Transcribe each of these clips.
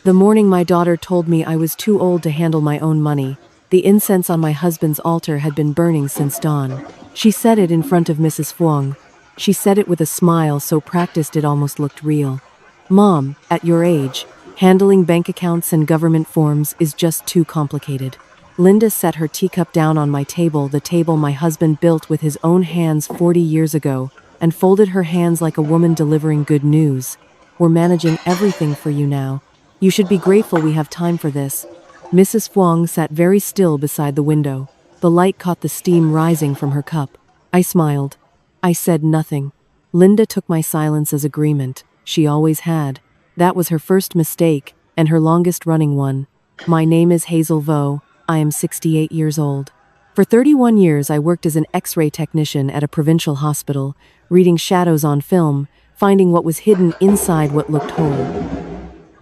The morning my daughter told me I was too old to handle my own money, the incense on my husband's altar had been burning since dawn. She said it in front of Mrs. Fuang. She said it with a smile so practiced it almost looked real. Mom, at your age, handling bank accounts and government forms is just too complicated. Linda set her teacup down on my table, the table my husband built with his own hands 40 years ago, and folded her hands like a woman delivering good news. We're managing everything for you now. You should be grateful we have time for this. Mrs. Fuang sat very still beside the window. The light caught the steam rising from her cup. I smiled. I said nothing. Linda took my silence as agreement. She always had. That was her first mistake, and her longest-running one. My name is Hazel Vo. I am 68 years old. For 31 years I worked as an X-ray technician at a provincial hospital, reading shadows on film, finding what was hidden inside what looked whole.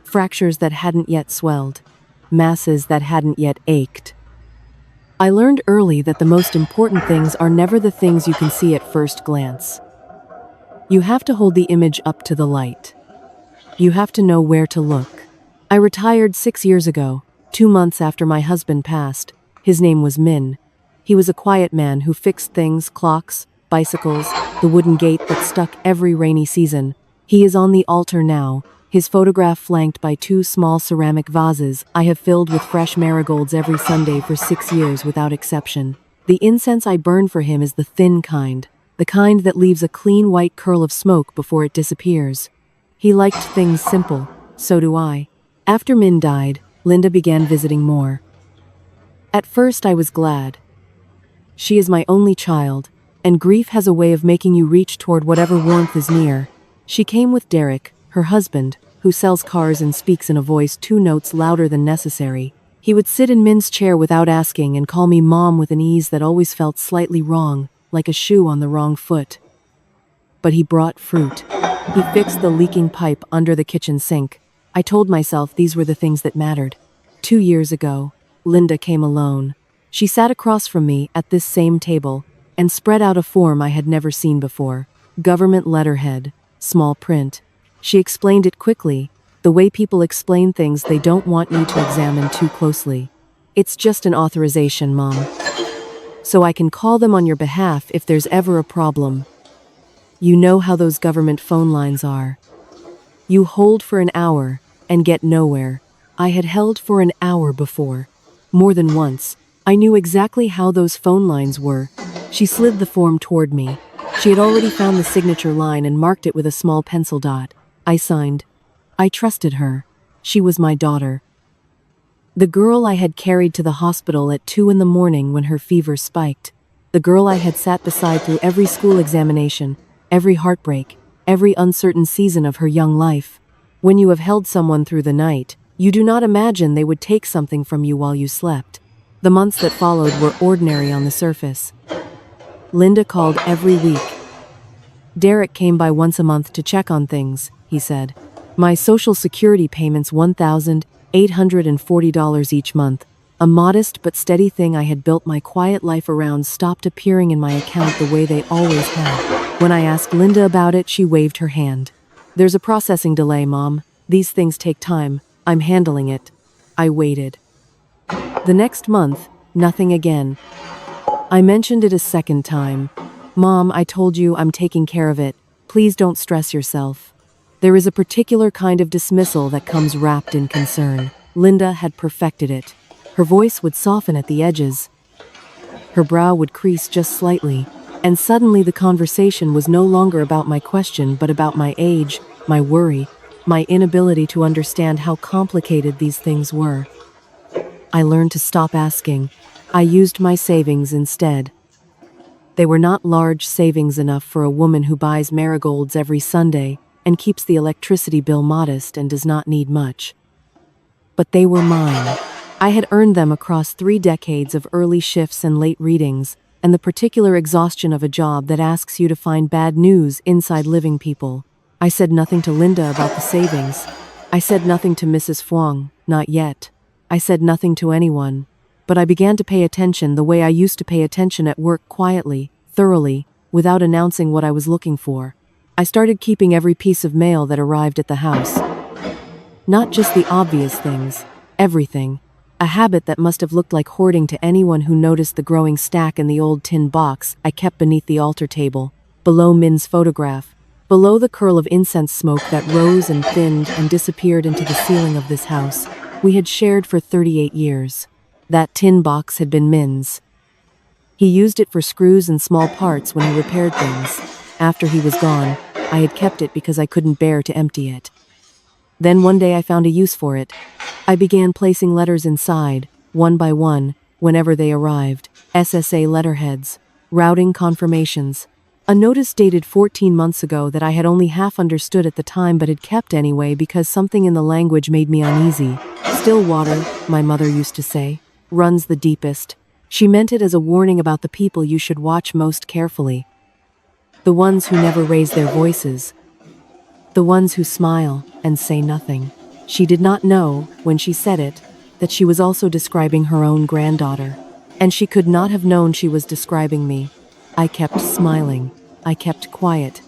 Fractures that hadn't yet swelled. Masses that hadn't yet ached. I learned early that the most important things are never the things you can see at first glance. You have to hold the image up to the light. You have to know where to look. I retired 6 years ago, 2 months after my husband passed. His name was Min. He was a quiet man who fixed things, clocks, bicycles, the wooden gate that stuck every rainy season. He is on the altar now, his photograph flanked by 2 small ceramic vases I have filled with fresh marigolds every Sunday for 6 years without exception. The incense I burn for him is the thin kind, the kind that leaves a clean white curl of smoke before it disappears. He liked things simple, so do I. After Min died, Linda began visiting more. At first I was glad. She is my only child, and grief has a way of making you reach toward whatever warmth is near. She came with Derek, her husband, who sells cars and speaks in a voice 2 notes louder than necessary. He would sit in Min's chair without asking and call me Mom with an ease that always felt slightly wrong, like a shoe on the wrong foot. But he brought fruit. He fixed the leaking pipe under the kitchen sink. I told myself these were the things that mattered. 2 years ago, Linda came alone. She sat across from me at this same table and spread out a form I had never seen before. Government letterhead, small print. She explained it quickly, the way people explain things they don't want you to examine too closely. It's just an authorization, Mom. So I can call them on your behalf if there's ever a problem. You know how those government phone lines are. You hold for an hour and get nowhere. I had held for an hour before. More than once. I knew exactly how those phone lines were. She slid the form toward me. She had already found the signature line and marked it with a small pencil dot. I signed. I trusted her. She was my daughter. The girl I had carried to the hospital at 2 in the morning when her fever spiked. The girl I had sat beside through every school examination, every heartbreak, every uncertain season of her young life. When you have held someone through the night, you do not imagine they would take something from you while you slept. The months that followed were ordinary on the surface. Linda called every week. Derek came by once a month to check on things, he said. My Social Security payments $1,840 each month. A modest but steady thing I had built my quiet life around stopped appearing in my account the way they always had. When I asked Linda about it, she waved her hand. There's a processing delay, Mom. These things take time. I'm handling it. I waited. The next month, nothing again. I mentioned it a second time. Mom, I told you I'm taking care of it. Please don't stress yourself. There is a particular kind of dismissal that comes wrapped in concern. Linda had perfected it. Her voice would soften at the edges. Her brow would crease just slightly, and suddenly the conversation was no longer about my question but about my age, my worry, my inability to understand how complicated these things were. I learned to stop asking. I used my savings instead. They were not large savings enough for a woman who buys marigolds every Sunday and keeps the electricity bill modest and does not need much. But they were mine. I had earned them across 3 decades of early shifts and late readings, and the particular exhaustion of a job that asks you to find bad news inside living people. I said nothing to Linda about the savings. I said nothing to Mrs. Fuang, not yet. I said nothing to anyone. But I began to pay attention the way I used to pay attention at work, quietly, thoroughly, without announcing what I was looking for. I started keeping every piece of mail that arrived at the house. Not just the obvious things, everything. A habit that must have looked like hoarding to anyone who noticed the growing stack in the old tin box I kept beneath the altar table, below Min's photograph, below the curl of incense smoke that rose and thinned and disappeared into the ceiling of this house we had shared for 38 years. That tin box had been Min's. He used it for screws and small parts when he repaired things. After he was gone, I had kept it because I couldn't bear to empty it. Then one day I found a use for it. I began placing letters inside, one by one, whenever they arrived. SSA letterheads, routing confirmations. A notice dated 14 months ago that I had only half understood at the time but had kept anyway because something in the language made me uneasy. Still water, my mother used to say, runs the deepest. She meant it as a warning about the people you should watch most carefully. The ones who never raise their voices. The ones who smile and say nothing. She did not know, when she said it, that she was also describing her own granddaughter. And she could not have known she was describing me. I kept smiling. I kept quiet.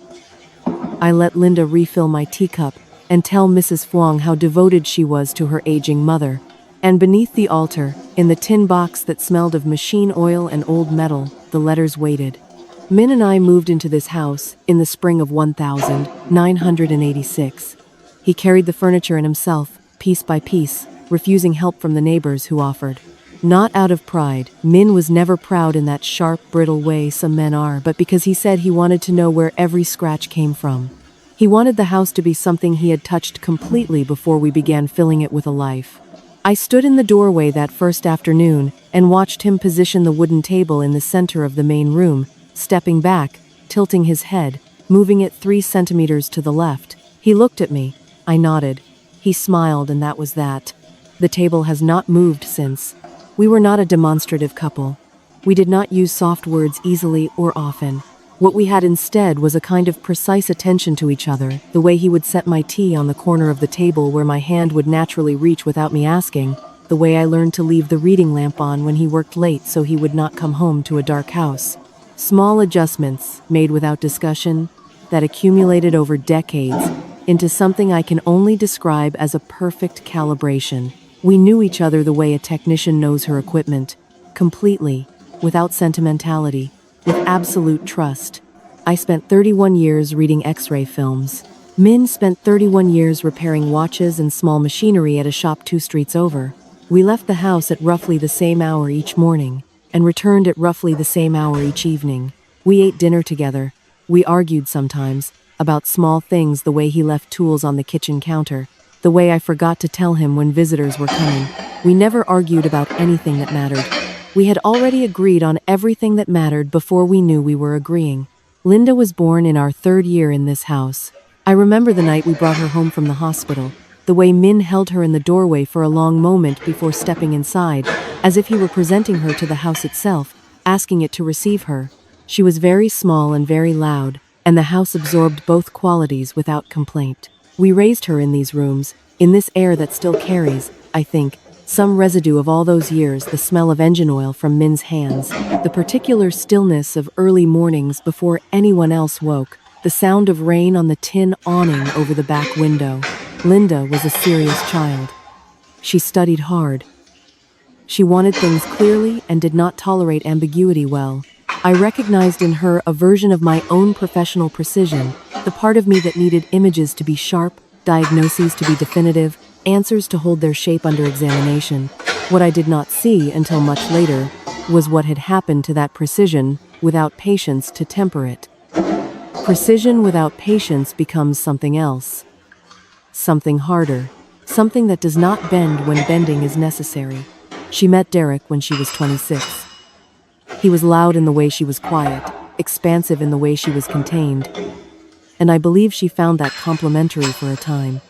I let Linda refill my teacup and tell Mrs. Fuang how devoted she was to her aging mother. And beneath the altar, in the tin box that smelled of machine oil and old metal, the letters waited. Min and I moved into this house in the spring of 1986. He carried the furniture in himself, piece by piece, refusing help from the neighbors who offered. Not out of pride. Min was never proud in that sharp, brittle way some men are, but because he said he wanted to know where every scratch came from. He wanted the house to be something he had touched completely before we began filling it with a life. I stood in the doorway that first afternoon and watched him position the wooden table in the center of the main room, stepping back, tilting his head, moving it 3 centimeters to the left. He looked at me. I nodded. He smiled, and that was that. The table has not moved since. We were not a demonstrative couple. We did not use soft words easily or often. What we had instead was a kind of precise attention to each other, the way he would set my tea on the corner of the table where my hand would naturally reach without me asking, the way I learned to leave the reading lamp on when he worked late so he would not come home to a dark house. Small adjustments, made without discussion, that accumulated over decades into something I can only describe as a perfect calibration. We knew each other the way a technician knows her equipment, completely, without sentimentality, with absolute trust. I spent 31 years reading X-ray films. Min spent 31 years repairing watches and small machinery at a shop 2 streets over. We left the house at roughly the same hour each morning, and returned at roughly the same hour each evening. We ate dinner together. We argued sometimes, about small things, the way he left tools on the kitchen counter, the way I forgot to tell him when visitors were coming. We never argued about anything that mattered. We had already agreed on everything that mattered before we knew we were agreeing. Linda was born in our 3rd year in this house. I remember the night we brought her home from the hospital, the way Min held her in the doorway for a long moment before stepping inside, as if he were presenting her to the house itself, asking it to receive her. She was very small and very loud, and the house absorbed both qualities without complaint. We raised her in these rooms, in this air that still carries, I think, some residue of all those years, the smell of engine oil from Min's hands, the particular stillness of early mornings before anyone else woke, the sound of rain on the tin awning over the back window. Linda was a serious child. She studied hard. She wanted things clearly and did not tolerate ambiguity well. I recognized in her a version of my own professional precision, the part of me that needed images to be sharp, diagnoses to be definitive, answers to hold their shape under examination. What I did not see until much later was what had happened to that precision without patience to temper it. Precision without patience becomes something else. Something harder. Something that does not bend when bending is necessary. She met Derek when she was 26. He was loud in the way she was quiet, expansive in the way she was contained, and I believe she found that complimentary for a time.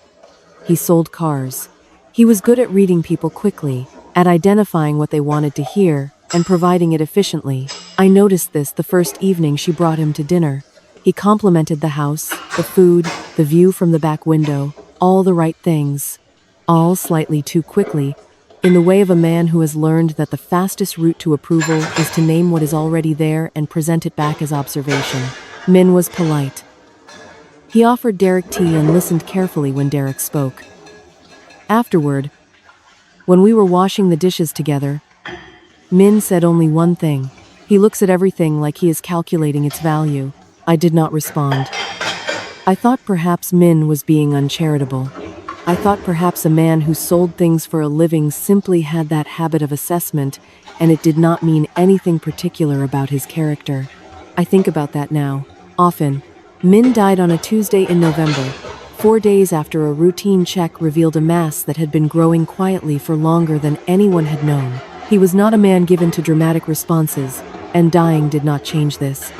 He sold cars. He was good at reading people quickly, at identifying what they wanted to hear, and providing it efficiently. I noticed this the first evening she brought him to dinner. He complimented the house, the food, the view from the back window, all the right things, all slightly too quickly, in the way of a man who has learned that the fastest route to approval is to name what is already there and present it back as observation. Min was polite. He offered Derek tea and listened carefully when Derek spoke. Afterward, when we were washing the dishes together, Min said only one thing. He looks at everything like he is calculating its value. I did not respond. I thought perhaps Min was being uncharitable. I thought perhaps a man who sold things for a living simply had that habit of assessment, and it did not mean anything particular about his character. I think about that now, often. Min died on a Tuesday in November, 4 days after a routine check revealed a mass that had been growing quietly for longer than anyone had known. He was not a man given to dramatic responses, and dying did not change this.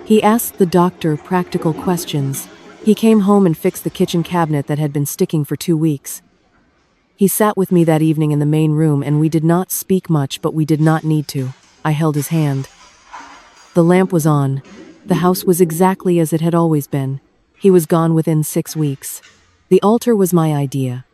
He asked the doctor practical questions. He came home and fixed the kitchen cabinet that had been sticking for 2 weeks. He sat with me that evening in the main room, and we did not speak much, but we did not need to. I held his hand. The lamp was on. The house was exactly as it had always been. He was gone within 6 weeks. The altar was my idea.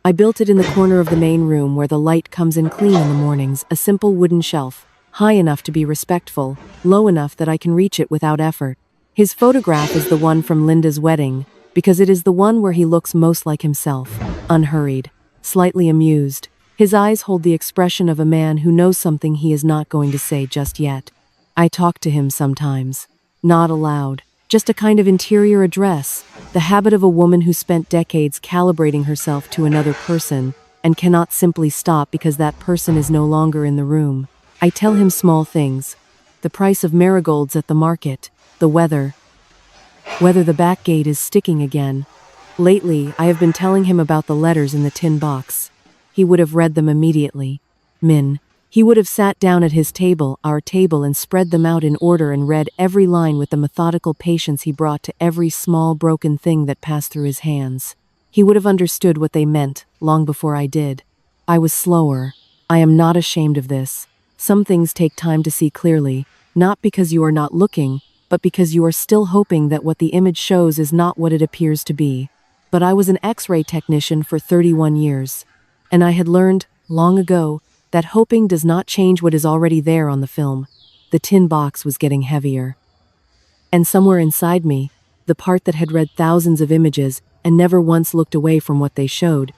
I built it in the corner of the main room where the light comes in clean in the mornings, a simple wooden shelf, high enough to be respectful, low enough that I can reach it without effort. His photograph is the one from Linda's wedding, because it is the one where he looks most like himself, unhurried, slightly amused. His eyes hold the expression of a man who knows something he is not going to say just yet. I talk to him sometimes, not aloud, just a kind of interior address, the habit of a woman who spent decades calibrating herself to another person and cannot simply stop because that person is no longer in the room. I tell him small things, the price of marigolds at the market, the weather, whether the back gate is sticking again. Lately, I have been telling him about the letters in the tin box. He would have read them immediately. Min. He would have sat down at his table, our table, and spread them out in order and read every line with the methodical patience he brought to every small broken thing that passed through his hands. He would have understood what they meant long before I did. I was slower. I am not ashamed of this. Some things take time to see clearly, not because you are not looking, but because you are still hoping that what the image shows is not what it appears to be. But I was an X-ray technician for 31 years, and I had learned, long ago, that hoping does not change what is already there on the film. The tin box was getting heavier. And somewhere inside me, the part that had read thousands of images and never once looked away from what they showed,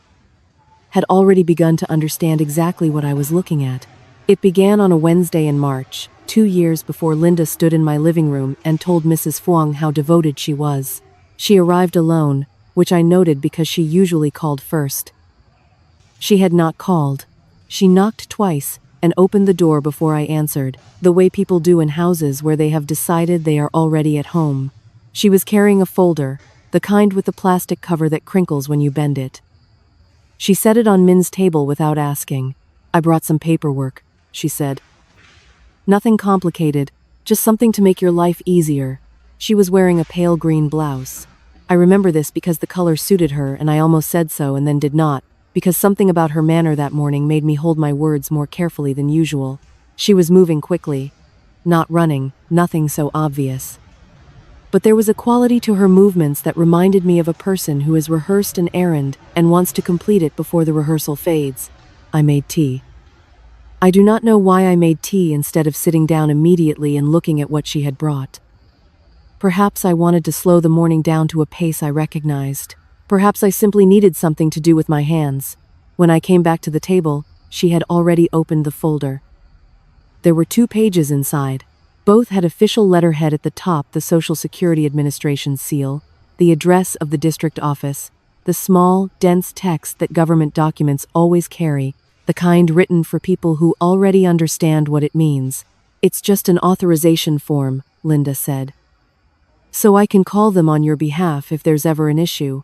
had already begun to understand exactly what I was looking at. It began on a Wednesday in March, 2 years before Linda stood in my living room and told Mrs. Fuang how devoted she was. She arrived alone, which I noted because she usually called first. She had not called. She knocked twice and opened the door before I answered, the way people do in houses where they have decided they are already at home. She was carrying a folder, the kind with the plastic cover that crinkles when you bend it. She set it on Min's table without asking. "I brought some paperwork," she said. "Nothing complicated, just something to make your life easier." She was wearing a pale green blouse. I remember this because the color suited her, and I almost said so and then did not, because something about her manner that morning made me hold my words more carefully than usual. She was moving quickly. Not running, nothing so obvious. But there was a quality to her movements that reminded me of a person who has rehearsed an errand and wants to complete it before the rehearsal fades. I made tea. I do not know why I made tea instead of sitting down immediately and looking at what she had brought. Perhaps I wanted to slow the morning down to a pace I recognized. Perhaps I simply needed something to do with my hands. When I came back to the table, she had already opened the folder. There were 2 pages inside. Both had official letterhead at the top, the Social Security Administration's seal, the address of the district office, the small, dense text that government documents always carry, the kind written for people who already understand what it means. "It's just an authorization form," Linda said. "So I can call them on your behalf if there's ever an issue.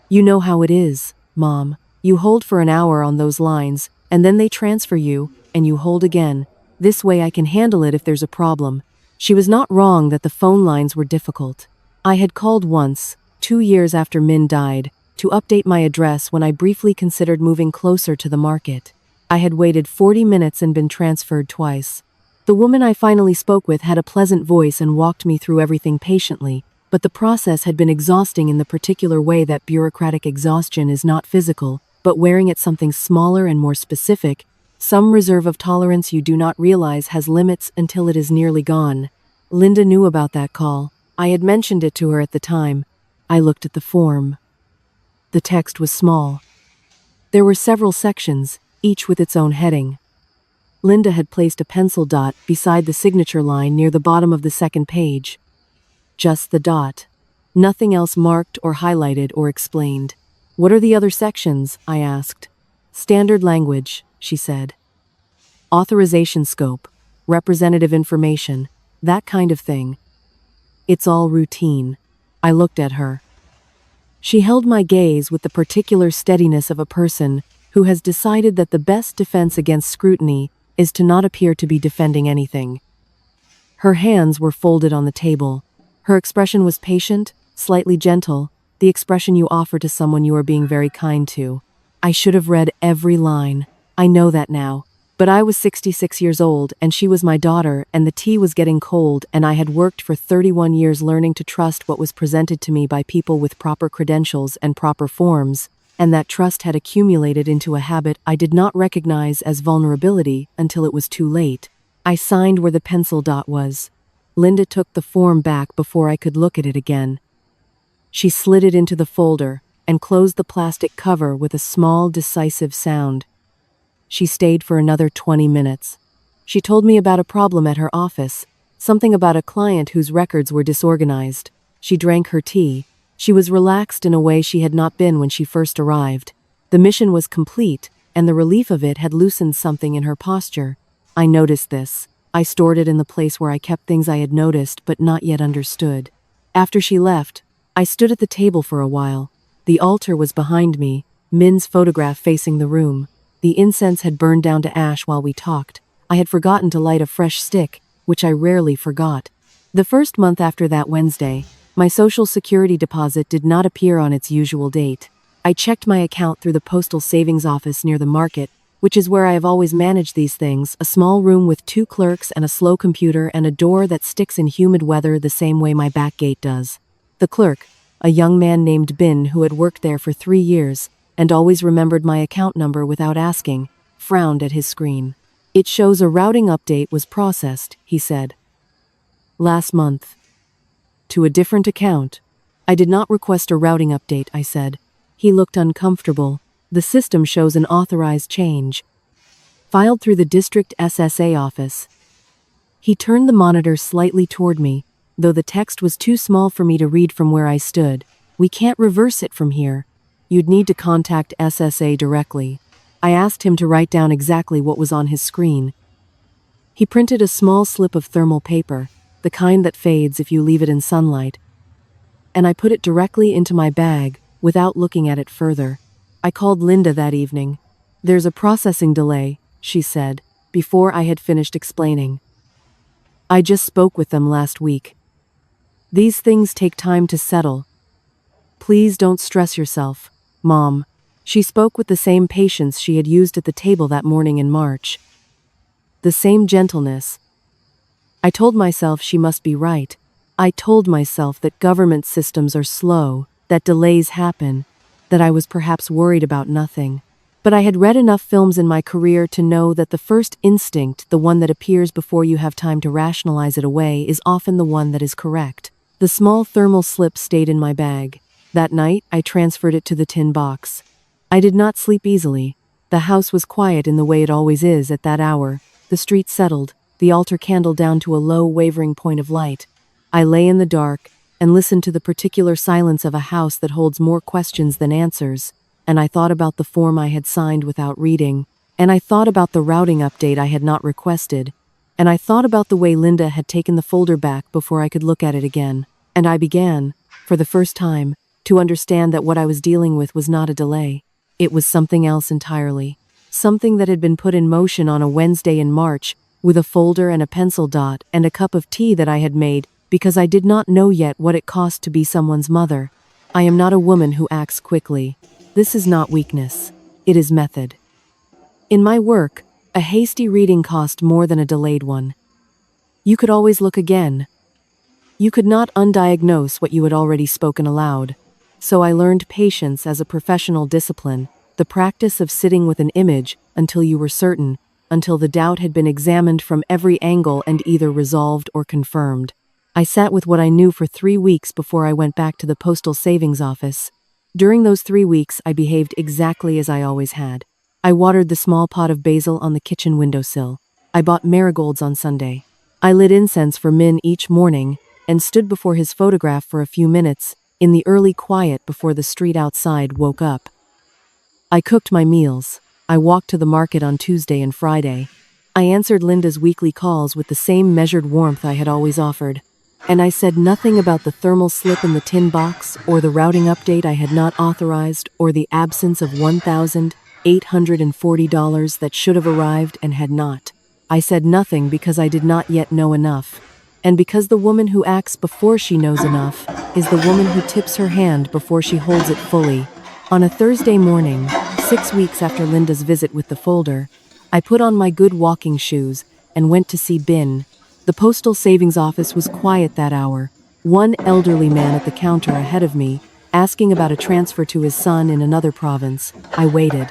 You know how it is, Mom. You hold for an hour on those lines, and then they transfer you, and you hold again. This way I can handle it if there's a problem." She was not wrong that the phone lines were difficult. I had called once, 2 years after Min died, to update my address when I briefly considered moving closer to the market. I had waited 40 minutes and been transferred twice. The woman I finally spoke with had a pleasant voice and walked me through everything patiently, but the process had been exhausting in the particular way that bureaucratic exhaustion is not physical, but wearing at something smaller and more specific, some reserve of tolerance you do not realize has limits until it is nearly gone. Linda knew about that call. I had mentioned it to her at the time. I looked at the form. The text was small. There were several sections, each with its own heading. Linda had placed a pencil dot beside the signature line near the bottom of the second page. Just the dot. Nothing else marked or highlighted or explained. "What are the other sections?" I asked. "Standard language," she said. "Authorization scope, representative information, that kind of thing. It's all routine." I looked at her. She held my gaze with the particular steadiness of a person who has decided that the best defense against scrutiny is to not appear to be defending anything. Her hands were folded on the table. Her expression was patient, slightly gentle, the expression you offer to someone you are being very kind to. I should have read every line. I know that now. But I was 66 years old, and she was my daughter, and the tea was getting cold, and I had worked for 31 years learning to trust what was presented to me by people with proper credentials and proper forms, and that trust had accumulated into a habit I did not recognize as vulnerability until it was too late. I signed where the pencil dot was. Linda took the form back before I could look at it again. She slid it into the folder and closed the plastic cover with a small, decisive sound. She stayed for another 20 minutes. She told me about a problem at her office, something about a client whose records were disorganized. She drank her tea. She was relaxed in a way she had not been when she first arrived. The mission was complete, and the relief of it had loosened something in her posture. I noticed this. I stored it in the place where I kept things I had noticed but not yet understood. After she left, I stood at the table for a while. The altar was behind me, Min's photograph facing the room. The incense had burned down to ash while we talked. I had forgotten to light a fresh stick, which I rarely forgot. The first month after that Wednesday, my Social Security deposit did not appear on its usual date. I checked my account through the postal savings office near the market, which is where I have always managed these things, a small room with 2 clerks and a slow computer and a door that sticks in humid weather the same way my back gate does. The clerk, a young man named Bin who had worked there for 3 years, and always remembered my account number without asking, frowned at his screen. "It shows a routing update was processed," he said. "Last month. To a different account." "I did not request a routing update," I said. He looked uncomfortable. "The system shows an authorized change. Filed through the district SSA office." He turned the monitor slightly toward me, though the text was too small for me to read from where I stood. "We can't reverse it from here. You'd need to contact SSA directly." I asked him to write down exactly what was on his screen. He printed a small slip of thermal paper, the kind that fades if you leave it in sunlight, and I put it directly into my bag without looking at it further. I called Linda that evening. "There's a processing delay," she said, before I had finished explaining. "I just spoke with them last week. These things take time to settle. Please don't stress yourself, Mom." She spoke with the same patience she had used at the table that morning in March. The same gentleness. I told myself she must be right. I told myself that government systems are slow, that delays happen, that I was perhaps worried about nothing. But I had read enough films in my career to know that the first instinct, the one that appears before you have time to rationalize it away, is often the one that is correct. The small thermal slip stayed in my bag. That night, I transferred it to the tin box. I did not sleep easily. The house was quiet in the way it always is at that hour. The street settled, the altar candle down to a low, wavering point of light. I lay in the dark and listened to the particular silence of a house that holds more questions than answers, and I thought about the form I had signed without reading, and I thought about the routing update I had not requested, and I thought about the way Linda had taken the folder back before I could look at it again, and I began, for the first time, to understand that what I was dealing with was not a delay. It was something else entirely. Something that had been put in motion on a Wednesday in March, with a folder and a pencil dot and a cup of tea that I had made, because I did not know yet what it cost to be someone's mother. I am not a woman who acts quickly. This is not weakness. It is method. In my work, a hasty reading cost more than a delayed one. You could always look again. You could not undiagnose what you had already spoken aloud. So I learned patience as a professional discipline, the practice of sitting with an image until you were certain, until the doubt had been examined from every angle and either resolved or confirmed. I sat with what I knew for 3 weeks before I went back to the postal savings office. During those 3 weeks, I behaved exactly as I always had. I watered the small pot of basil on the kitchen windowsill. I bought marigolds on Sunday. I lit incense for Min each morning and stood before his photograph for a few minutes in the early quiet before the street outside woke up. I cooked my meals. I walked to the market on Tuesday and Friday. I answered Linda's weekly calls with the same measured warmth I had always offered. And I said nothing about the thermal slip in the tin box, or the routing update I had not authorized, or the absence of $1,840 that should have arrived and had not. I said nothing because I did not yet know enough. And because the woman who acts before she knows enough is the woman who tips her hand before she holds it fully. On a Thursday morning, 6 weeks after Linda's visit with the folder, I put on my good walking shoes and went to see Bin. The postal savings office was quiet that hour. One elderly man at the counter ahead of me, asking about a transfer to his son in another province. I waited.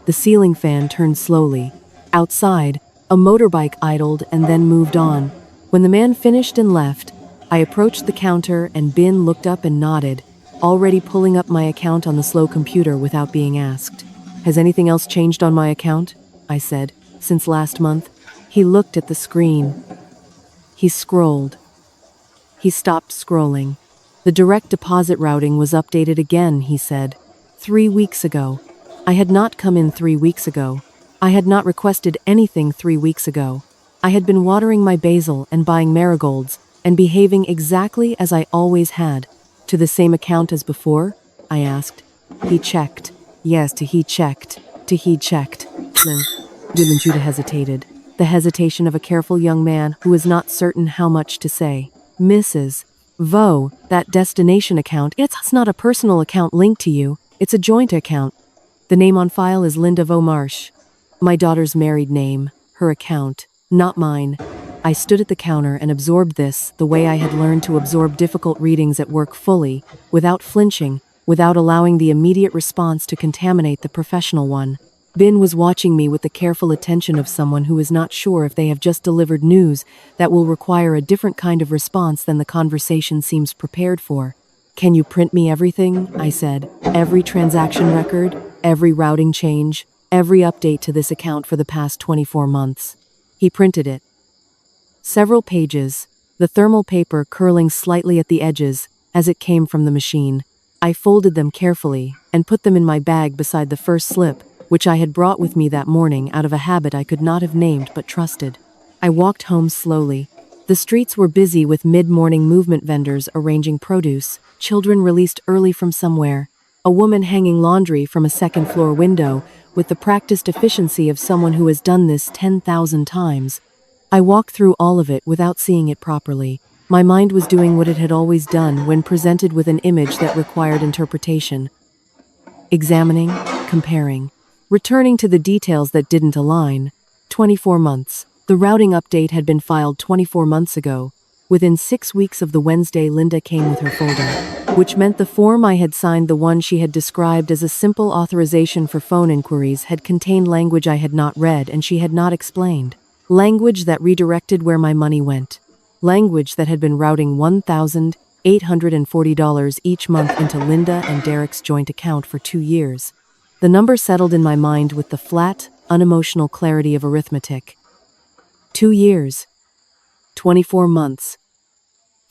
The ceiling fan turned slowly. Outside, a motorbike idled and then moved on. When the man finished and left, I approached the counter and Bin looked up and nodded, already pulling up my account on the slow computer without being asked. "Has anything else changed on my account?" I said. "Since last month?" He looked at the screen. He scrolled. He stopped scrolling. "The direct deposit routing was updated again," he said. 3 weeks ago. I had not come in 3 weeks ago. I had not requested anything 3 weeks ago. I had been watering my basil and buying marigolds and behaving exactly as I always had. "To the same account as before?" I asked. He checked. "Yes, he checked. He checked." Judah hesitated. The hesitation of a careful young man who is not certain how much to say. "Mrs. Vo, that destination account, it's not a personal account linked to you. It's a joint account. The name on file is Linda Vo Marsh. My daughter's married name, her account, not mine." I stood at the counter and absorbed this the way I had learned to absorb difficult readings at work fully, without flinching, without allowing the immediate response to contaminate the professional one. Bin was watching me with the careful attention of someone who is not sure if they have just delivered news that will require a different kind of response than the conversation seems prepared for. "Can you print me everything?" I said. "Every transaction record, every routing change, every update to this account for the past 24 months. He printed it. Several pages, the thermal paper curling slightly at the edges as it came from the machine. I folded them carefully and put them in my bag beside the first slip, which I had brought with me that morning out of a habit I could not have named but trusted. I walked home slowly. The streets were busy with mid-morning movement vendors arranging produce, children released early from somewhere, a woman hanging laundry from a second-floor window with the practiced efficiency of someone who has done this 10,000 times. I walked through all of it without seeing it properly. My mind was doing what it had always done when presented with an image that required interpretation. Examining, comparing, returning to the details that didn't align. 24 months. The routing update had been filed 24 months ago. Within 6 weeks of the Wednesday Linda came with her folder, which meant the form I had signed, the one she had described as a simple authorization for phone inquiries, had contained language I had not read and she had not explained. Language that redirected where my money went. Language that had been routing $1,840 each month into Linda and Derek's joint account for 2 years. The number settled in my mind with the flat, unemotional clarity of arithmetic. 2 years. 24 months.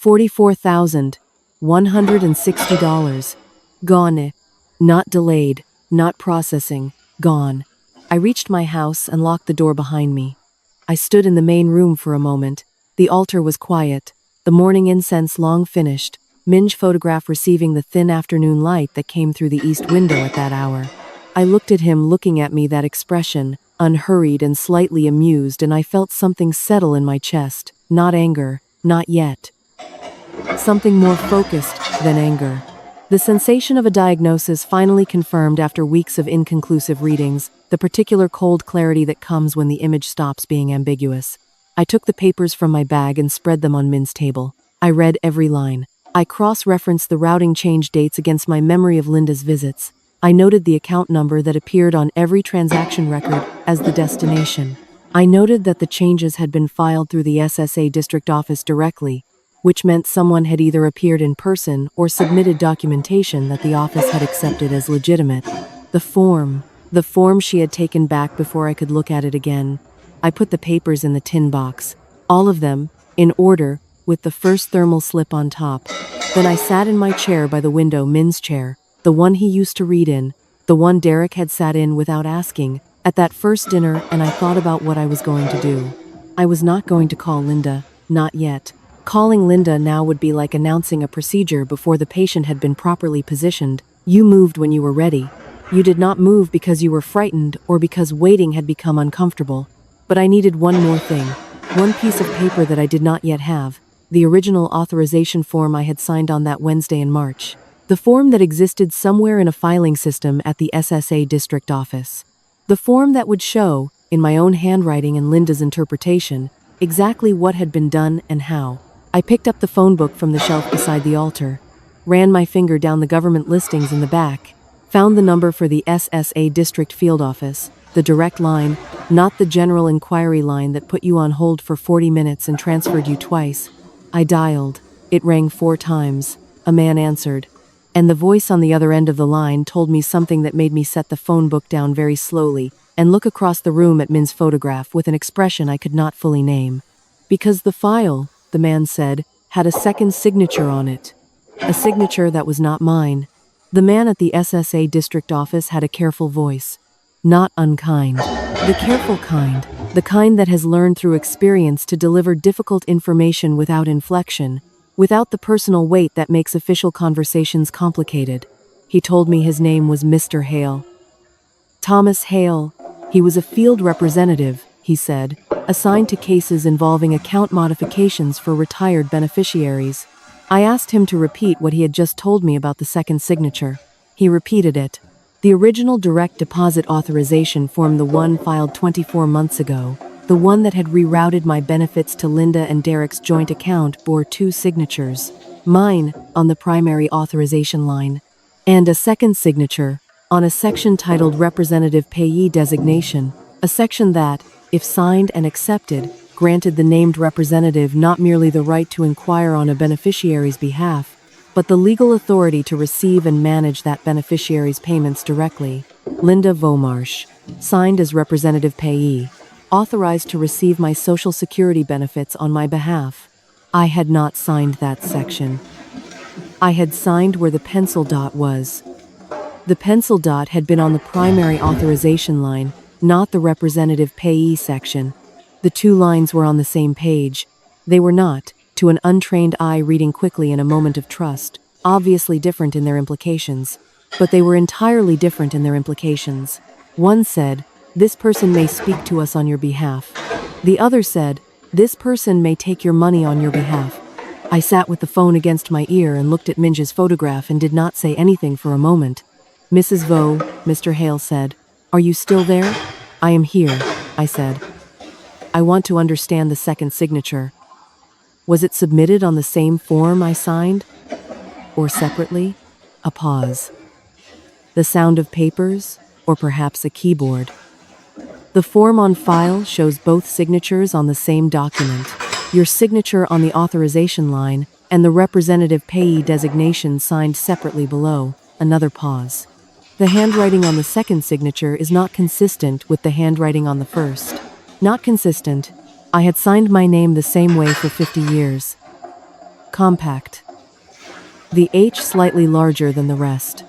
$44,160. Gone. Not delayed, not processing, gone. I reached my house and locked the door behind me. I stood in the main room for a moment. The altar was quiet, the morning incense long finished, Min's photograph receiving the thin afternoon light that came through the east window at that hour. I looked at him looking at me, that expression, unhurried and slightly amused, and I felt something settle in my chest. Not anger, not yet. Something more focused than anger. The sensation of a diagnosis finally confirmed after weeks of inconclusive readings, the particular cold clarity that comes when the image stops being ambiguous. I took the papers from my bag and spread them on Min's table. I read every line. I cross-referenced the routing change dates against my memory of Linda's visits. I noted the account number that appeared on every transaction record as the destination. I noted that the changes had been filed through the SSA district office directly. which meant someone had either appeared in person or submitted documentation that the office had accepted as legitimate. The form she had taken back before I could look at it again. I put the papers in the tin box, all of them, in order, with the first thermal slip on top. Then I sat in my chair by the window, Min's chair, the one he used to read in, the one Derek had sat in without asking, at that first dinner, and I thought about what I was going to do. I was not going to call Linda, not yet. Calling Linda now would be like announcing a procedure before the patient had been properly positioned. You moved when you were ready. You did not move because you were frightened or because waiting had become uncomfortable. But I needed one more thing, one piece of paper that I did not yet have, the original authorization form I had signed on that Wednesday in March. The form that existed somewhere in a filing system at the SSA district office. The form that would show, in my own handwriting and Linda's interpretation, exactly what had been done and how. I picked up the phone book from the shelf beside the altar, ran my finger down the government listings in the back, found the number for the SSA district field office, the direct line, not the general inquiry line that put you on hold for 40 minutes and transferred you twice. I dialed. It rang 4 times. A man answered. And the voice on the other end of the line told me something that made me set the phone book down very slowly and look across the room at Min's photograph with an expression I could not fully name. Because the file, the man said, had a second signature on it. A signature that was not mine. The man at the SSA district office had a careful voice. Not unkind. The careful kind. The kind that has learned through experience to deliver difficult information without inflection, without the personal weight that makes official conversations complicated. He told me his name was Mr. Hale. Thomas Hale. He was a field representative, he said, assigned to cases involving account modifications for retired beneficiaries. I asked him to repeat what he had just told me about the second signature. He repeated it. The original direct deposit authorization form, the one filed 24 months ago, the one that had rerouted my benefits to Linda and Derek's joint account, bore 2 signatures. Mine, on the primary authorization line, and a second signature, on a section titled Representative Payee Designation, a section that, if signed and accepted, granted the named representative not merely the right to inquire on a beneficiary's behalf, but the legal authority to receive and manage that beneficiary's payments directly. Linda Vomarsh, signed as Representative Payee, authorized to receive my Social Security benefits on my behalf. I had not signed that section. I had signed where the pencil dot was. The pencil dot had been on the primary authorization line, not the Representative Payee section. The 2 lines were on the same page. They were not, to an untrained eye reading quickly in a moment of trust, obviously different in their implications. But they were entirely different in their implications. One said, "This person may speak to us on your behalf." The other said, "This person may take your money on your behalf." I sat with the phone against my ear and looked at Minja's photograph and did not say anything for a moment. "Mrs. Vo," Mr. Hale said, "are you still there?" "I am here," I said. "I want to understand the second signature. Was it submitted on the same form I signed? Or separately?" A pause. The sound of papers, or perhaps a keyboard. "The form on file shows both signatures on the same document. Your signature on the authorization line, and the Representative Payee designation signed separately below." Another pause. "The handwriting on the second signature is not consistent with the handwriting on the first." Not consistent. I had signed my name the same way for 50 years. Compact. The H slightly larger than the rest.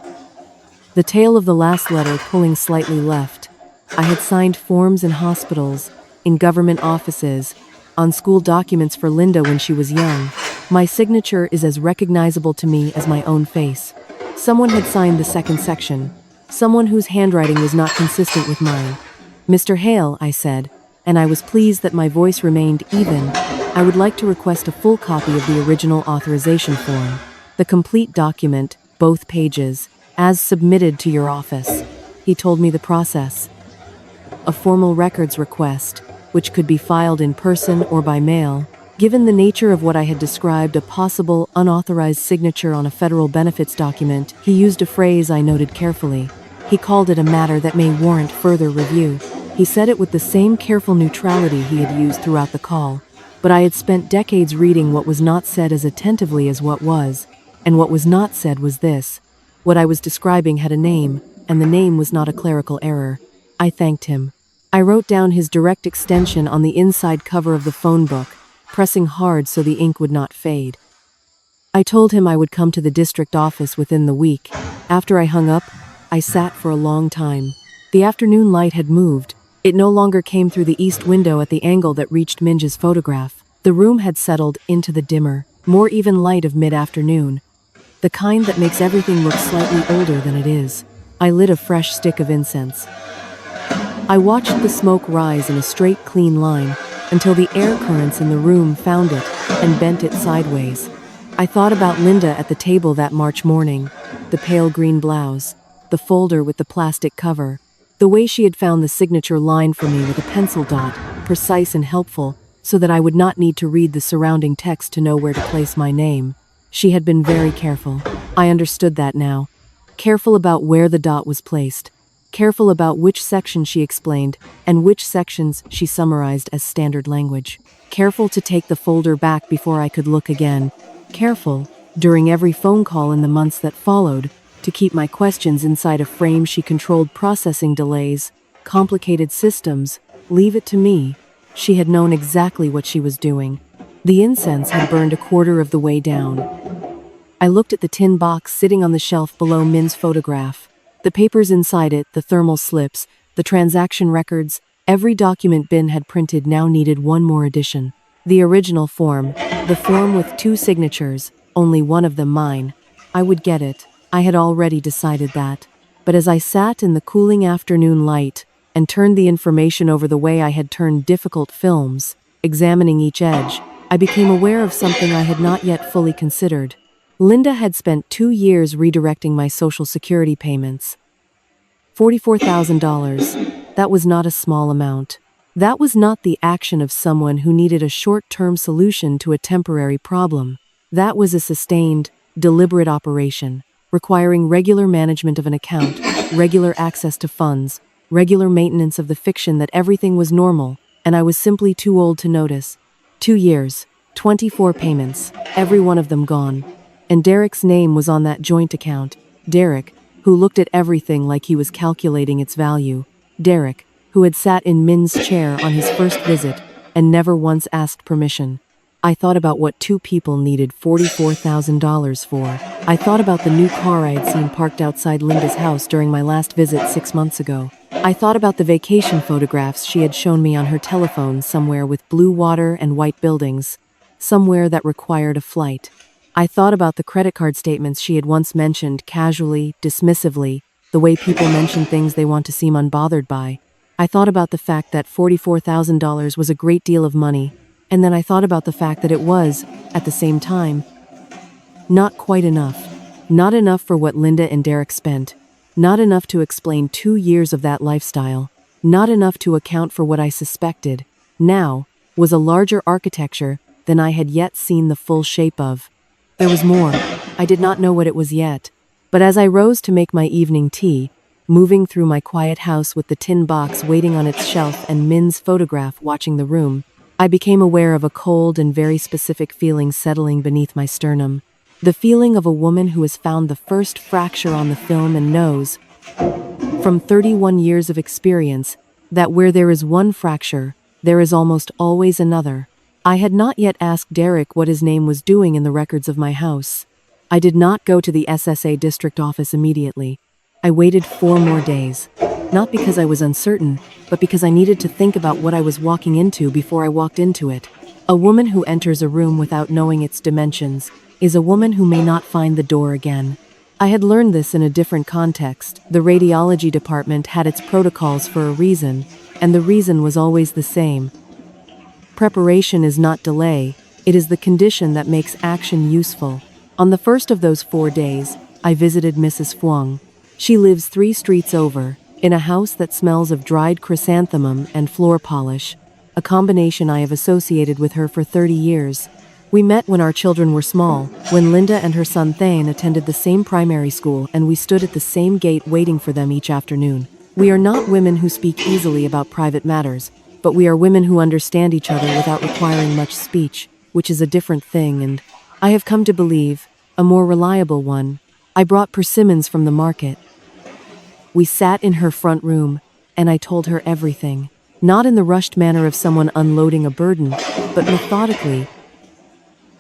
The tail of the last letter pulling slightly left. I had signed forms in hospitals, in government offices, on school documents for Linda when she was young. My signature is as recognizable to me as my own face. Someone had signed the second section. Someone whose handwriting was not consistent with mine. "Mr. Hale," I said, and I was pleased that my voice remained even, "I would like to request a full copy of the original authorization form. The complete document, both pages, as submitted to your office." He told me the process. A formal records request, which could be filed in person or by mail. Given the nature of what I had described, a possible unauthorized signature on a federal benefits document, he used a phrase I noted carefully. He called it a matter that may warrant further review. He said it with the same careful neutrality he had used throughout the call. but I had spent decades reading what was not said as attentively as what was, and what was not said was this. What I was describing had a name, and the name was not a clerical error. I thanked him. I wrote down his direct extension on the inside cover of the phone book, pressing hard so the ink would not fade. I told him I would come to the district office within the week. After I hung up, I sat for a long time. The afternoon light had moved. It no longer came through the east window at the angle that reached Minja's photograph. The room had settled into the dimmer, more even light of mid-afternoon, the kind that makes everything look slightly older than it is. I lit a fresh stick of incense. I watched the smoke rise in a straight, clean line until the air currents in the room found it and bent it sideways. I thought about Linda at the table that March morning, the pale green blouse, the folder with the plastic cover, the way she had found the signature line for me with a pencil dot, precise and helpful, so that I would not need to read the surrounding text to know where to place my name. She had been very careful. I understood that now. Careful about where the dot was placed. Careful about which section she explained and which sections she summarized as standard language. Careful to take the folder back before I could look again. Careful, during every phone call in the months that followed, to keep my questions inside a frame she controlled processing delays, complicated systems, leave it to me. She had known exactly what she was doing. The incense had burned a quarter of the way down. I looked at the tin box sitting on the shelf below Min's photograph. The papers inside it, the thermal slips, the transaction records, every document Bin had printed now needed one more addition. The original form, the form with 2 signatures, only one of them mine. I would get it. I had already decided that. But as I sat in the cooling afternoon light and turned the information over the way I had turned difficult films, examining each edge, I became aware of something I had not yet fully considered. Linda had spent 2 years redirecting my Social Security payments. $44,000. That was not a small amount. That was not the action of someone who needed a short-term solution to a temporary problem. That was a sustained, deliberate operation, requiring regular management of an account, regular access to funds, regular maintenance of the fiction that everything was normal, and I was simply too old to notice. 2 years, 24 payments, every one of them gone. And Derek's name was on that joint account. Derek, who looked at everything like he was calculating its value. Derek, who had sat in Min's chair on his first visit and never once asked permission. I thought about what 2 people needed $44,000 for. I thought about the new car I had seen parked outside Linda's house during my last visit 6 months ago. I thought about the vacation photographs she had shown me on her telephone somewhere with blue water and white buildings, somewhere that required a flight. I thought about the credit card statements she had once mentioned casually, dismissively, the way people mention things they want to seem unbothered by. I thought about the fact that $44,000 was a great deal of money, and then I thought about the fact that it was, at the same time, not quite enough. Not enough for what Linda and Derek spent. Not enough to explain 2 years of that lifestyle. Not enough to account for what I suspected, now, was a larger architecture than I had yet seen the full shape of. There was more. I did not know what it was yet. But as I rose to make my evening tea, moving through my quiet house with the tin box waiting on its shelf and Min's photograph watching the room, I became aware of a cold and very specific feeling settling beneath my sternum. The feeling of a woman who has found the first fracture on the film and knows, from 31 years of experience, that where there is one fracture, there is almost always another. I had not yet asked Derek what his name was doing in the records of my house. I did not go to the SSA district office immediately. I waited 4 more days. Not because I was uncertain, but because I needed to think about what I was walking into before I walked into it. A woman who enters a room without knowing its dimensions is a woman who may not find the door again. I had learned this in a different context. The radiology department had its protocols for a reason, and the reason was always the same. Preparation is not delay, it is the condition that makes action useful. On the first of those 4 days, I visited Mrs. Fuang. She lives 3 streets over, in a house that smells of dried chrysanthemum and floor polish, a combination I have associated with her for 30 years. We met when our children were small, when Linda and her son Thane attended the same primary school, and we stood at the same gate waiting for them each afternoon. We are not women who speak easily about private matters. but we are women who understand each other without requiring much speech, which is a different thing, and I have come to believe, a more reliable one. I brought persimmons from the market. We sat in her front room, and I told her everything. Not in the rushed manner of someone unloading a burden, but methodically,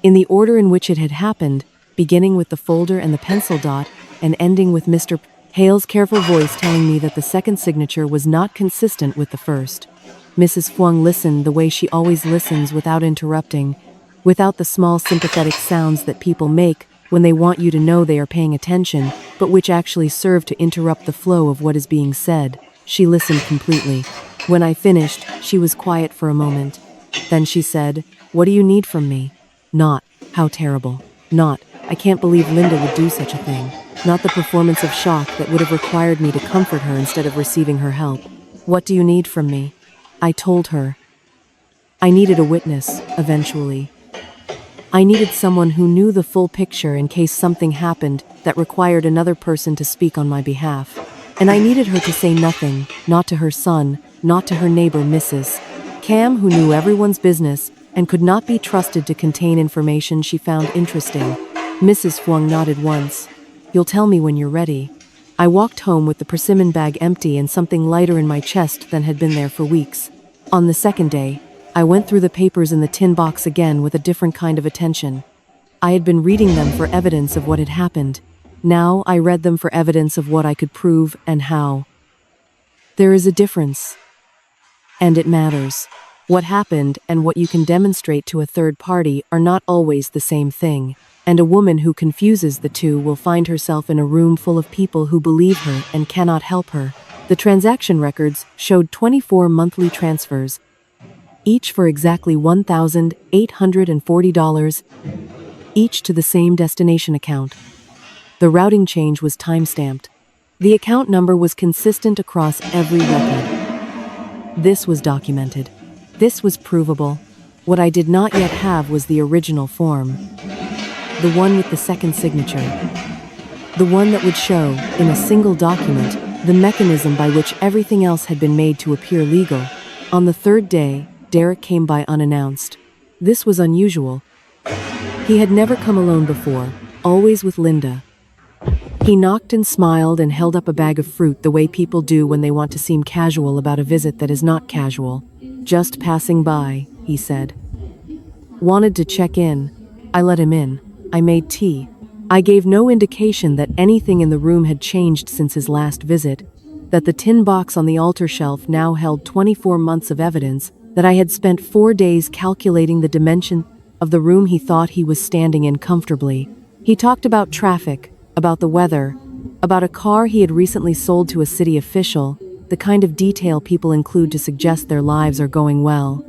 in the order in which it had happened, beginning with the folder and the pencil dot, and ending with Mr. Hale's careful voice telling me that the second signature was not consistent with the first. Mrs. Fwang listened the way she always listens, without interrupting, without the small sympathetic sounds that people make when they want you to know they are paying attention, but which actually serve to interrupt the flow of what is being said. She listened completely. When I finished, she was quiet for a moment. Then she said, "What do you need from me?" Not, "How terrible." Not, "I can't believe Linda would do such a thing." Not the performance of shock that would have required me to comfort her instead of receiving her help. "What do you need from me?" I told her. I needed a witness, eventually. I needed someone who knew the full picture in case something happened that required another person to speak on my behalf. And I needed her to say nothing, not to her son, not to her neighbor Mrs. Cam, who knew everyone's business and could not be trusted to contain information she found interesting. Mrs. Fwang nodded once. "You'll tell me when you're ready." I walked home with the persimmon bag empty and something lighter in my chest than had been there for weeks. On the second day, I went through the papers in the tin box again with a different kind of attention. I had been reading them for evidence of what had happened. Now I read them for evidence of what I could prove and how. There is a difference. And it matters. What happened and what you can demonstrate to a third party are not always the same thing. And a woman who confuses the two will find herself in a room full of people who believe her and cannot help her. The transaction records showed 24 monthly transfers, each for exactly $1,840, each to the same destination account. The routing change was time-stamped. The account number was consistent across every record. This was documented. This was provable. What I did not yet have was the original form. The one with the second signature. The one that would show, in a single document, the mechanism by which everything else had been made to appear legal. On the third day, Derek came by unannounced. This was unusual. He had never come alone before, always with Linda. He knocked and smiled and held up a bag of fruit the way people do when they want to seem casual about a visit that is not casual. "Just passing by," he said. "Wanted to check in." I let him in. I made tea. I gave no indication that anything in the room had changed since his last visit, that the tin box on the altar shelf now held 24 months of evidence, that I had spent 4 days calculating the dimension of the room he thought he was standing in comfortably. He talked about traffic, about the weather, about a car he had recently sold to a city official, the kind of detail people include to suggest their lives are going well.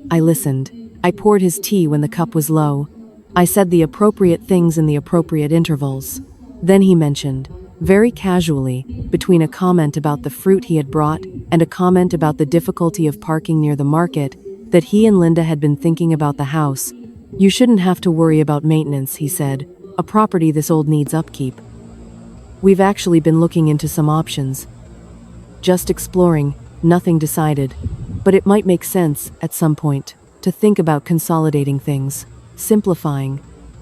I listened. I poured his tea when the cup was low. I said the appropriate things in the appropriate intervals. Then he mentioned, very casually, between a comment about the fruit he had brought and a comment about the difficulty of parking near the market, that he and Linda had been thinking about the house. "You shouldn't have to worry about maintenance," he said. "A property this old needs upkeep. We've actually been looking into some options. Just exploring, nothing decided. But it might make sense, at some point, to think about consolidating things. Simplifying.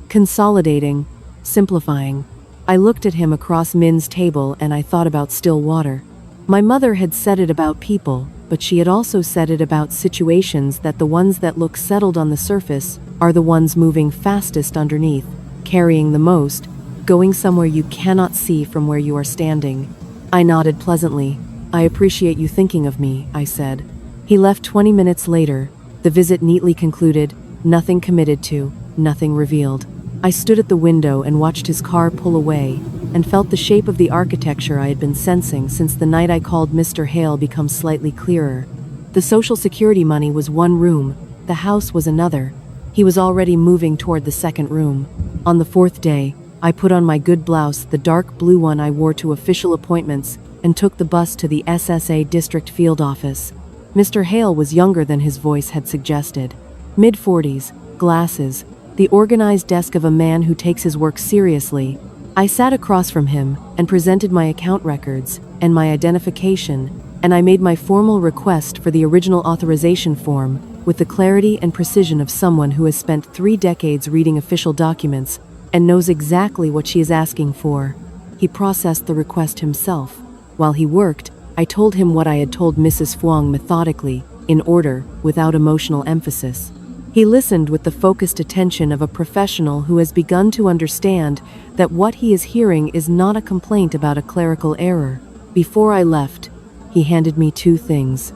Consolidating. Simplifying." I looked at him across Min's table and I thought about still water. My mother had said it about people, but she had also said it about situations, that the ones that look settled on the surface are the ones moving fastest underneath, carrying the most, going somewhere you cannot see from where you are standing. I nodded pleasantly. "I appreciate you thinking of me," I said. He left 20 minutes later, the visit neatly concluded, nothing committed to, nothing revealed. I stood at the window and watched his car pull away, and felt the shape of the architecture I had been sensing since the night I called Mr. Hale become slightly clearer. The Social Security money was one room, the house was another. He was already moving toward the second room. On the fourth day, I put on my good blouse, the dark blue one I wore to official appointments, and took the bus to the SSA district field office. Mr. Hale was younger than his voice had suggested. Mid-40s, glasses, the organized desk of a man who takes his work seriously. I sat across from him and presented my account records and my identification and I made my formal request for the original authorization form with the clarity and precision of someone who has spent 3 decades reading official documents and knows exactly what she is asking for. He processed the request himself. While he worked, I told him what I had told Mrs. Fuang methodically, in order, without emotional emphasis. He listened with the focused attention of a professional who has begun to understand that what he is hearing is not a complaint about a clerical error. Before I left, he handed me 2 things.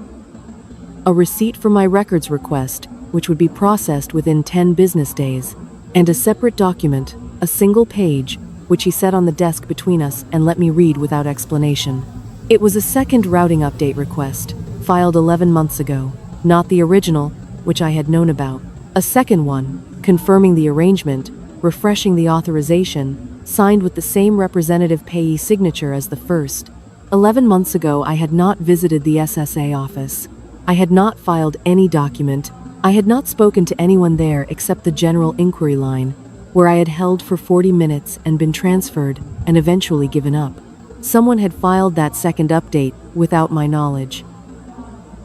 A receipt for my records request, which would be processed within 10 business days, and a separate document, a single page, which he set on the desk between us and let me read without explanation. It was a second routing update request, filed 11 months ago, not the original, which I had known about. A second one, confirming the arrangement, refreshing the authorization, signed with the same representative payee signature as the first. 11 months ago, I had not visited the SSA office. I had not filed any document. I had not spoken to anyone there except the general inquiry line, where I had held for 40 minutes and been transferred and eventually given up. Someone had filed that second update without my knowledge.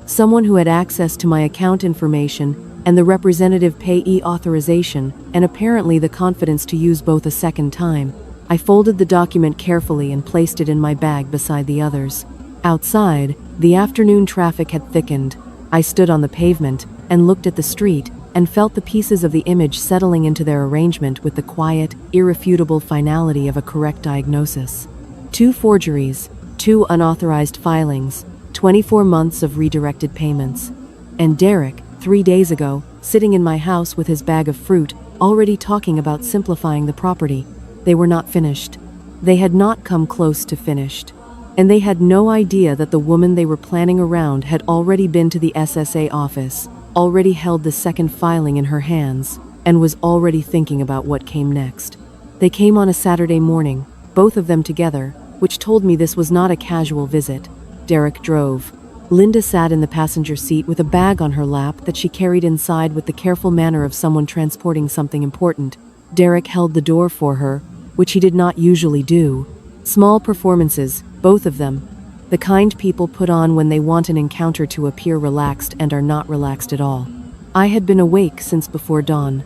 Someone who had access to my account information and the representative payee authorization, and apparently the confidence to use both a second time. I folded the document carefully and placed it in my bag beside the others. Outside, the afternoon traffic had thickened. I stood on the pavement and looked at the street and felt the pieces of the image settling into their arrangement with the quiet, irrefutable finality of a correct diagnosis. 2 forgeries, 2 unauthorized filings, 24 months of redirected payments. And Derek, 3 days ago, sitting in my house with his bag of fruit, already talking about simplifying the property. They were not finished. They had not come close to finished. And they had no idea that the woman they were planning around had already been to the SSA office, already held the second filing in her hands, and was already thinking about what came next. They came on a Saturday morning, both of them together, which told me this was not a casual visit. Derek drove. Linda sat in the passenger seat with a bag on her lap that she carried inside with the careful manner of someone transporting something important. Derek held the door for her, which he did not usually do. Small performances, both of them. The kind people put on when they want an encounter to appear relaxed and are not relaxed at all. I had been awake since before dawn.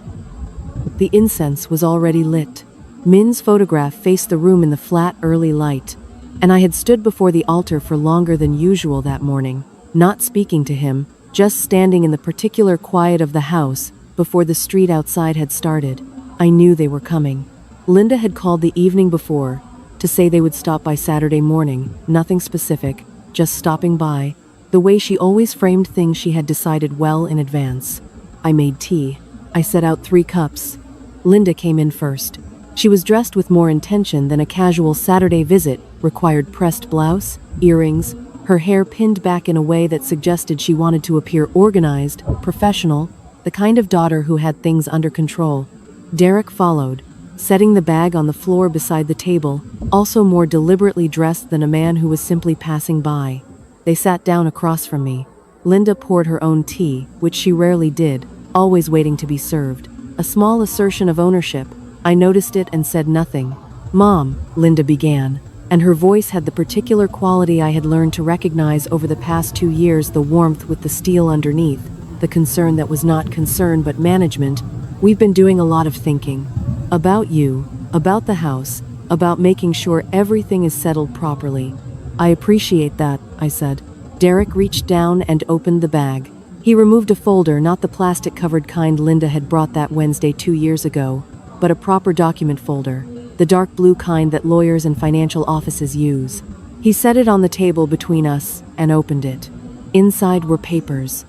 The incense was already lit. Min's photograph faced the room in the flat early light, and I had stood before the altar for longer than usual that morning, not speaking to him, just standing in the particular quiet of the house before the street outside had started. I knew they were coming. Linda had called the evening before to say they would stop by Saturday morning, nothing specific, just stopping by, the way she always framed things she had decided well in advance. I made tea. I set out 3 cups. Linda came in first. She was dressed with more intention than a casual Saturday visit required. Pressed blouse, earrings, her hair pinned back in a way that suggested she wanted to appear organized, professional, the kind of daughter who had things under control. Derek followed, setting the bag on the floor beside the table, also more deliberately dressed than a man who was simply passing by. They sat down across from me. Linda poured her own tea, which she rarely did, always waiting to be served. A small assertion of ownership. I noticed it and said nothing. "Mom," Linda began, and her voice had the particular quality I had learned to recognize over the past 2 years, the warmth with the steel underneath, the concern that was not concern but management. "We've been doing a lot of thinking. About you, about the house, about making sure everything is settled properly." "I appreciate that," I said. Derek reached down and opened the bag. He removed a folder, not the plastic-covered kind Linda had brought that Wednesday 2 years ago, but a proper document folder, the dark blue kind that lawyers and financial offices use. He set it on the table between us and opened it. Inside were papers.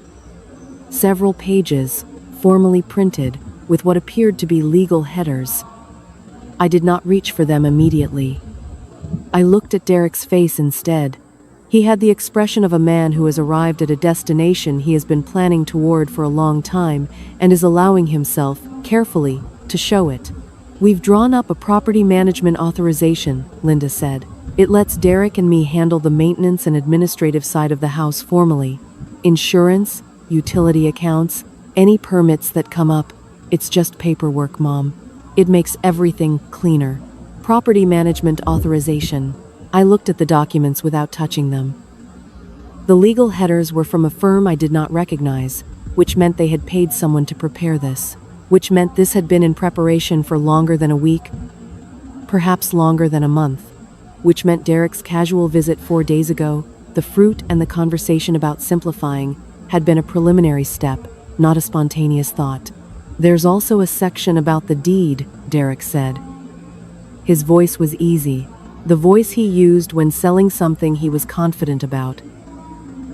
Several pages, formally printed, with what appeared to be legal headers. I did not reach for them immediately. I looked at Derek's face instead. He had the expression of a man who has arrived at a destination he has been planning toward for a long time and is allowing himself, carefully, to show it. "We've drawn up a property management authorization," Linda said. "It lets Derek and me handle the maintenance and administrative side of the house formally. Insurance, utility accounts, any permits that come up. It's just paperwork, Mom. It makes everything cleaner. Property management authorization." I looked at the documents without touching them. The legal headers were from a firm I did not recognize, which meant they had paid someone to prepare this, which meant this had been in preparation for longer than a week, perhaps longer than a month, which meant Derek's casual visit 4 days ago, the fruit and the conversation about simplifying, had been a preliminary step, not a spontaneous thought. "There's also a section about the deed," Derek said. His voice was easy, the voice he used when selling something he was confident about.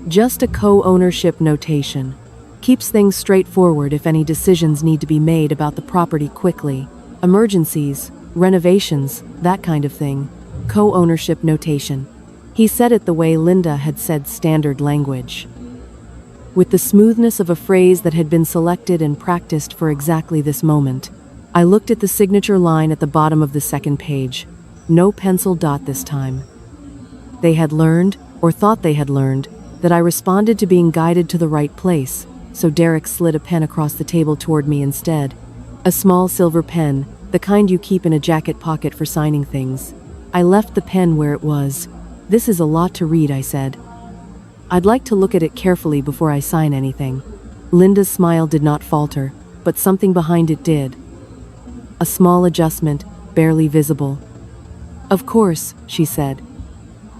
"Just a co-ownership notation. Keeps things straightforward if any decisions need to be made about the property quickly. Emergencies, renovations, that kind of thing. Co-ownership notation." He said it the way Linda had said standard language, with the smoothness of a phrase that had been selected and practiced for exactly this moment. I looked at the signature line at the bottom of the second page. No pencil dot this time. They had learned, or thought they had learned, that I responded to being guided to the right place, so Derek slid a pen across the table toward me instead. A small silver pen, the kind you keep in a jacket pocket for signing things. I left the pen where it was. "This is a lot to read," I said. "I'd like to look at it carefully before I sign anything." Linda's smile did not falter, but something behind it did. A small adjustment, barely visible. "Of course," she said.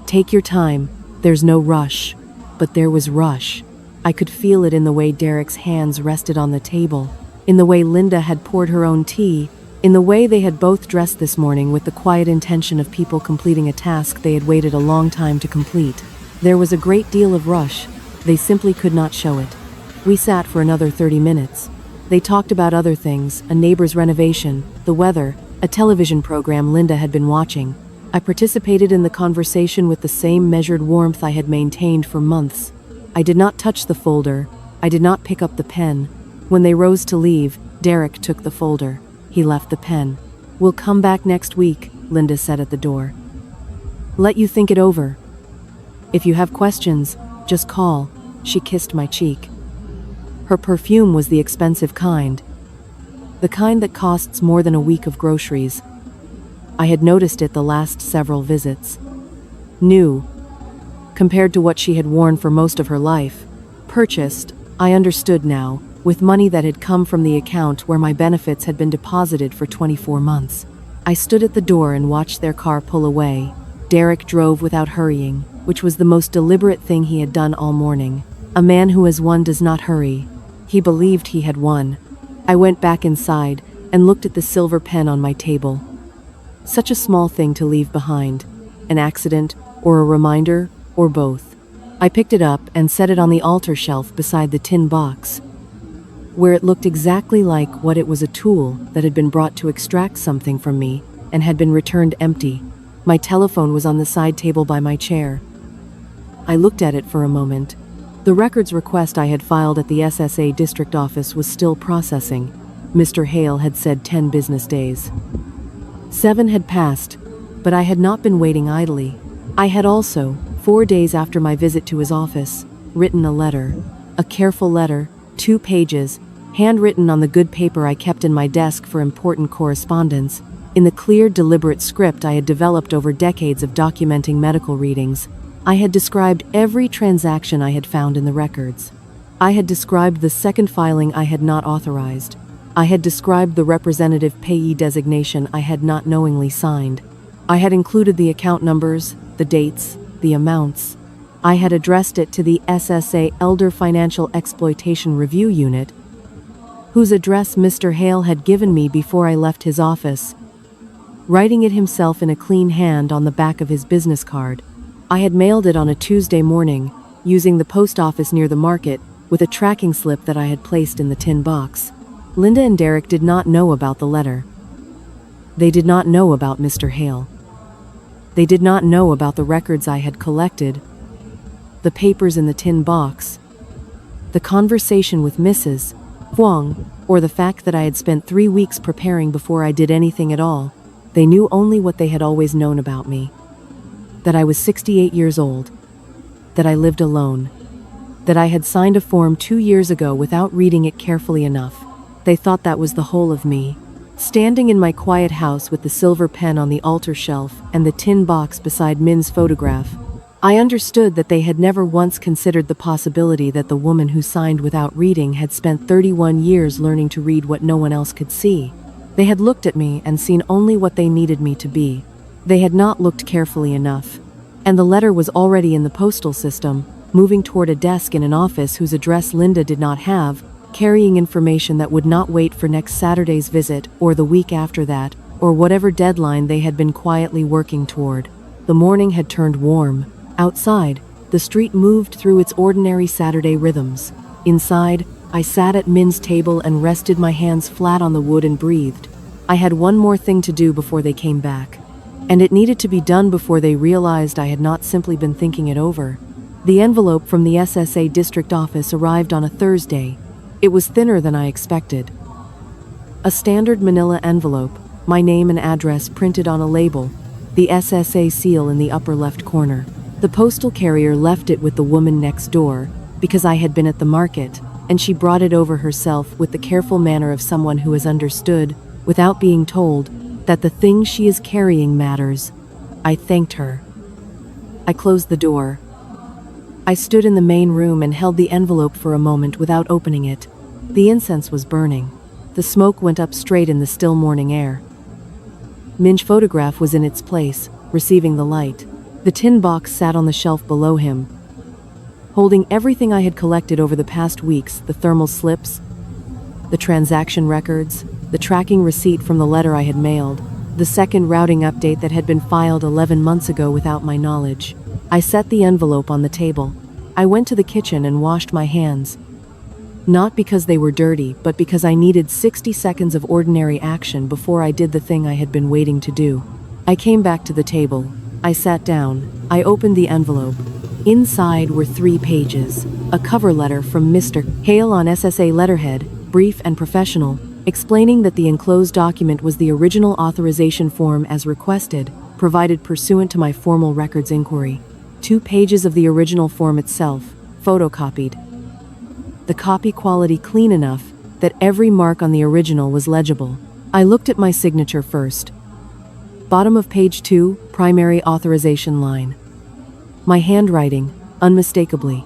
"Take your time, there's no rush." But there was rush. I could feel it in the way Derek's hands rested on the table, in the way Linda had poured her own tea, in the way they had both dressed this morning with the quiet intention of people completing a task they had waited a long time to complete. There was a great deal of rush. They simply could not show it. We sat for another 30 minutes. They talked about other things, a neighbor's renovation, the weather, a television program Linda had been watching. I participated in the conversation with the same measured warmth I had maintained for months. I did not touch the folder. I did not pick up the pen. When they rose to leave, Derek took the folder. He left the pen. "We'll come back next week," Linda said at the door. "Let you think it over. If you have questions, just call." She kissed my cheek. Her perfume was the expensive kind, the kind that costs more than a week of groceries. I had noticed it the last several visits. New, compared to what she had worn for most of her life. Purchased, I understood now, with money that had come from the account where my benefits had been deposited for 24 months. I stood at the door and watched their car pull away. Derek drove without hurrying, which was the most deliberate thing he had done all morning. A man who has won does not hurry. He believed he had won. I went back inside and looked at the silver pen on my table. Such a small thing to leave behind. An accident, or a reminder, or both. I picked it up and set it on the altar shelf beside the tin box, where it looked exactly like what it was, a tool that had been brought to extract something from me and had been returned empty. My telephone was on the side table by my chair. I looked at it for a moment. The records request I had filed at the SSA district office was still processing. Mr. Hale had said 10 business days. 7 had passed, but I had not been waiting idly. I had also, 4 days after my visit to his office, written a letter. A careful letter, 2 pages, handwritten on the good paper I kept in my desk for important correspondence, in the clear, deliberate script I had developed over decades of documenting medical readings. I had described every transaction I had found in the records. I had described the second filing I had not authorized. I had described the representative payee designation I had not knowingly signed. I had included the account numbers, the dates, the amounts. I had addressed it to the SSA Elder Financial Exploitation Review Unit, whose address Mr. Hale had given me before I left his office, writing it himself in a clean hand on the back of his business card. I had mailed it on a Tuesday morning, using the post office near the market, with a tracking slip that I had placed in the tin box. Linda and Derek did not know about the letter. They did not know about Mr. Hale. They did not know about the records I had collected, the papers in the tin box, the conversation with Mrs. Huang, or the fact that I had spent 3 weeks preparing before I did anything at all. They knew only what they had always known about me. That I was 68 years old. That I lived alone. That I had signed a form 2 years ago without reading it carefully enough. They thought that was the whole of me. Standing in my quiet house with the silver pen on the altar shelf and the tin box beside Min's photograph, I understood that they had never once considered the possibility that the woman who signed without reading had spent 31 years learning to read what no one else could see. They had looked at me and seen only what they needed me to be. They had not looked carefully enough. And the letter was already in the postal system, moving toward a desk in an office whose address Linda did not have, carrying information that would not wait for next Saturday's visit or the week after that, or whatever deadline they had been quietly working toward. The morning had turned warm. Outside, the street moved through its ordinary Saturday rhythms. Inside, I sat at Min's table and rested my hands flat on the wood and breathed. I had one more thing to do before they came back. And it needed to be done before they realized I had not simply been thinking it over. The envelope from the SSA district office arrived on a Thursday. It was thinner than I expected. A standard manila envelope, my name and address printed on a label, the SSA seal in the upper left corner. The postal carrier left it with the woman next door, because I had been at the market, and she brought it over herself with the careful manner of someone who has understood, without being told, that the thing she is carrying matters. I thanked her. I closed the door. I stood in the main room and held the envelope for a moment without opening it. The incense was burning. The smoke went up straight in the still morning air. Min's photograph was in its place, receiving the light. The tin box sat on the shelf below him, holding everything I had collected over the past weeks, the thermal slips, the transaction records, the tracking receipt from the letter I had mailed, the second routing update that had been filed 11 months ago without my knowledge. I set the envelope on the table. I went to the kitchen and washed my hands. Not because they were dirty, but because I needed 60 seconds of ordinary action before I did the thing I had been waiting to do. I came back to the table. I sat down. I opened the envelope. Inside were 3 pages. A cover letter from Mr. Hale on SSA letterhead, brief and professional, explaining that the enclosed document was the original authorization form as requested, provided pursuant to my formal records inquiry. 2 pages of the original form itself, photocopied. The copy quality clean enough that every mark on the original was legible. I looked at my signature first. Bottom of page 2, primary authorization line. My handwriting, unmistakably.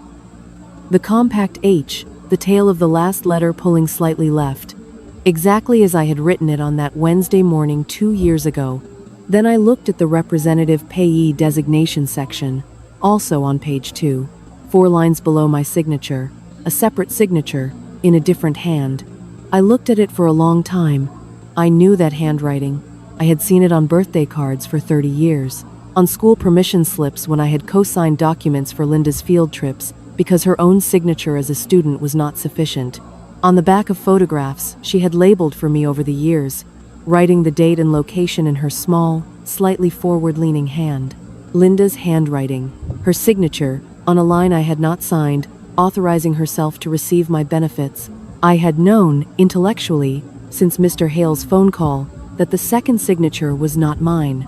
The compact H, the tail of the last letter pulling slightly left. Exactly as I had written it on that Wednesday morning 2 years ago. Then I looked at the representative payee designation section, also on page 2, 4 lines below my signature, a separate signature, in a different hand. I looked at it for a long time. I knew that handwriting. I had seen it on birthday cards for 30 years, on school permission slips when I had co-signed documents for Linda's field trips because her own signature as a student was not sufficient. On the back of photographs she had labeled for me over the years, writing the date and location in her small, slightly forward-leaning hand. Linda's handwriting, her signature, on a line I had not signed, authorizing herself to receive my benefits. I had known, intellectually, since Mr. Hale's phone call, that the second signature was not mine.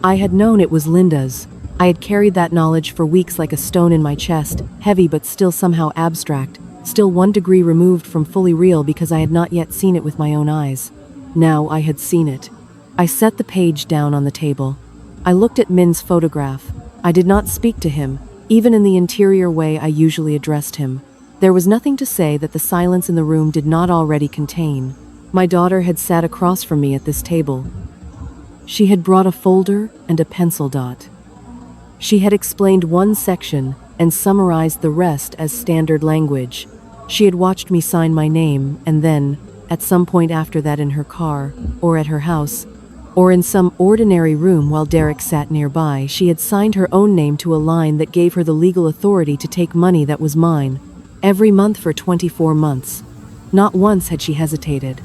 I had known it was Linda's. I had carried that knowledge for weeks like a stone in my chest, heavy but still somehow abstract, still 1 degree removed from fully real because I had not yet seen it with my own eyes. Now I had seen it. I set the page down on the table. I looked at Min's photograph. I did not speak to him, even in the interior way I usually addressed him. There was nothing to say that the silence in the room did not already contain. My daughter had sat across from me at this table. She had brought a folder and a pencil dot. She had explained one section and summarized the rest as standard language. She had watched me sign my name, and then, at some point after that in her car, or at her house, or in some ordinary room while Derek sat nearby, she had signed her own name to a line that gave her the legal authority to take money that was mine, every month for 24 months. Not once had she hesitated.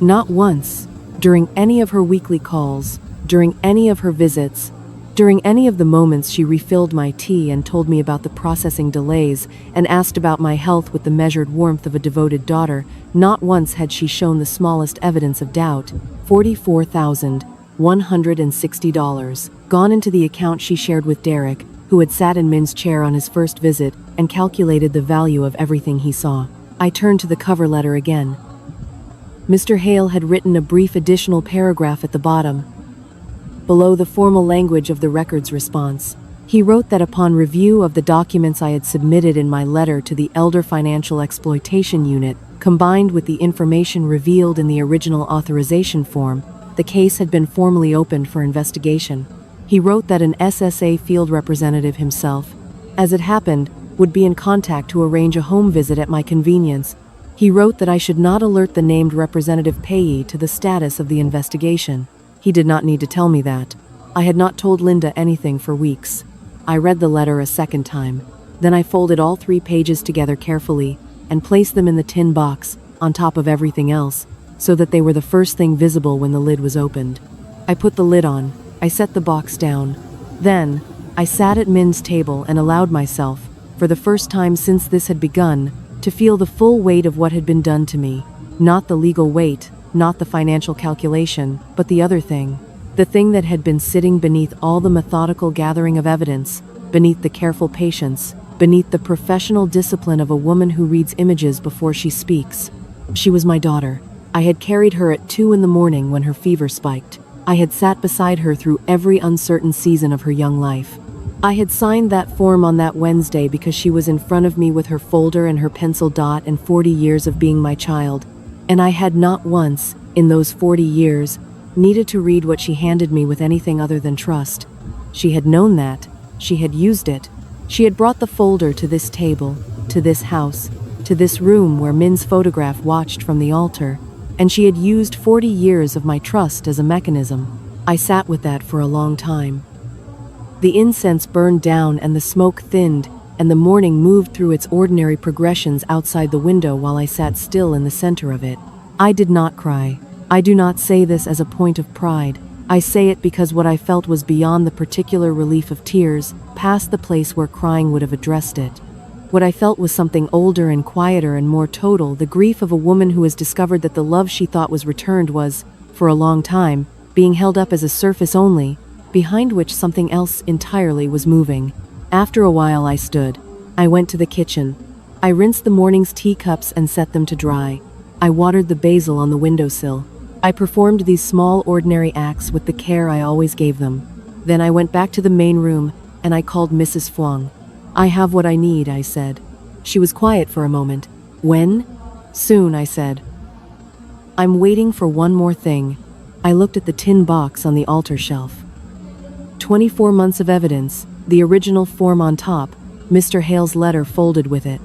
Not once, during any of her weekly calls, during any of her visits, during any of the moments she refilled my tea and told me about the processing delays and asked about my health with the measured warmth of a devoted daughter, not once had she shown the smallest evidence of doubt. $44,160 gone into the account she shared with Derek, who had sat in Min's chair on his first visit and calculated the value of everything he saw. I turned to the cover letter again. Mr. Hale had written a brief additional paragraph at the bottom, below the formal language of the record's response. He wrote that upon review of the documents I had submitted in my letter to the Elder Financial Exploitation Unit, combined with the information revealed in the original authorization form, the case had been formally opened for investigation. He wrote that an SSA field representative himself, as it happened, would be in contact to arrange a home visit at my convenience. He wrote that I should not alert the named representative payee to the status of the investigation. He did not need to tell me that. I had not told Linda anything for weeks. I read the letter a second time. Then I folded all 3 pages together carefully and placed them in the tin box on top of everything else, so that they were the first thing visible when the lid was opened. I put the lid on. I set the box down. Then, I sat at Min's table and allowed myself, for the first time since this had begun, to feel the full weight of what had been done to me. Not the legal weight, not the financial calculation, but the other thing. The thing that had been sitting beneath all the methodical gathering of evidence, beneath the careful patience, beneath the professional discipline of a woman who reads images before she speaks. She was my daughter. I had carried her at 2 in the morning when her fever spiked. I had sat beside her through every uncertain season of her young life. I had signed that form on that Wednesday because she was in front of me with her folder and her pencil dot and 40 years of being my child. And I had not once, in those 40 years, needed to read what she handed me with anything other than trust. She had known that. She had used it. She had brought the folder to this table, to this house, to this room where Min's photograph watched from the altar, and she had used 40 years of my trust as a mechanism. I sat with that for a long time. The incense burned down and the smoke thinned, and the morning moved through its ordinary progressions outside the window while I sat still in the center of it. I did not cry. I do not say this as a point of pride. I say it because what I felt was beyond the particular relief of tears, past the place where crying would have addressed it. What I felt was something older and quieter and more total, the grief of a woman who has discovered that the love she thought was returned was, for a long time, being held up as a surface only, behind which something else entirely was moving. After a while I stood. I went to the kitchen. I rinsed the morning's teacups and set them to dry. I watered the basil on the windowsill. I performed these small ordinary acts with the care I always gave them. Then I went back to the main room, and I called Mrs. Fuang. "I have what I need," I said. She was quiet for a moment. "When?" "Soon," I said. "I'm waiting for one more thing." I looked at the tin box on the altar shelf. 24 months of evidence, the original form on top, Mr. Hale's letter folded with it.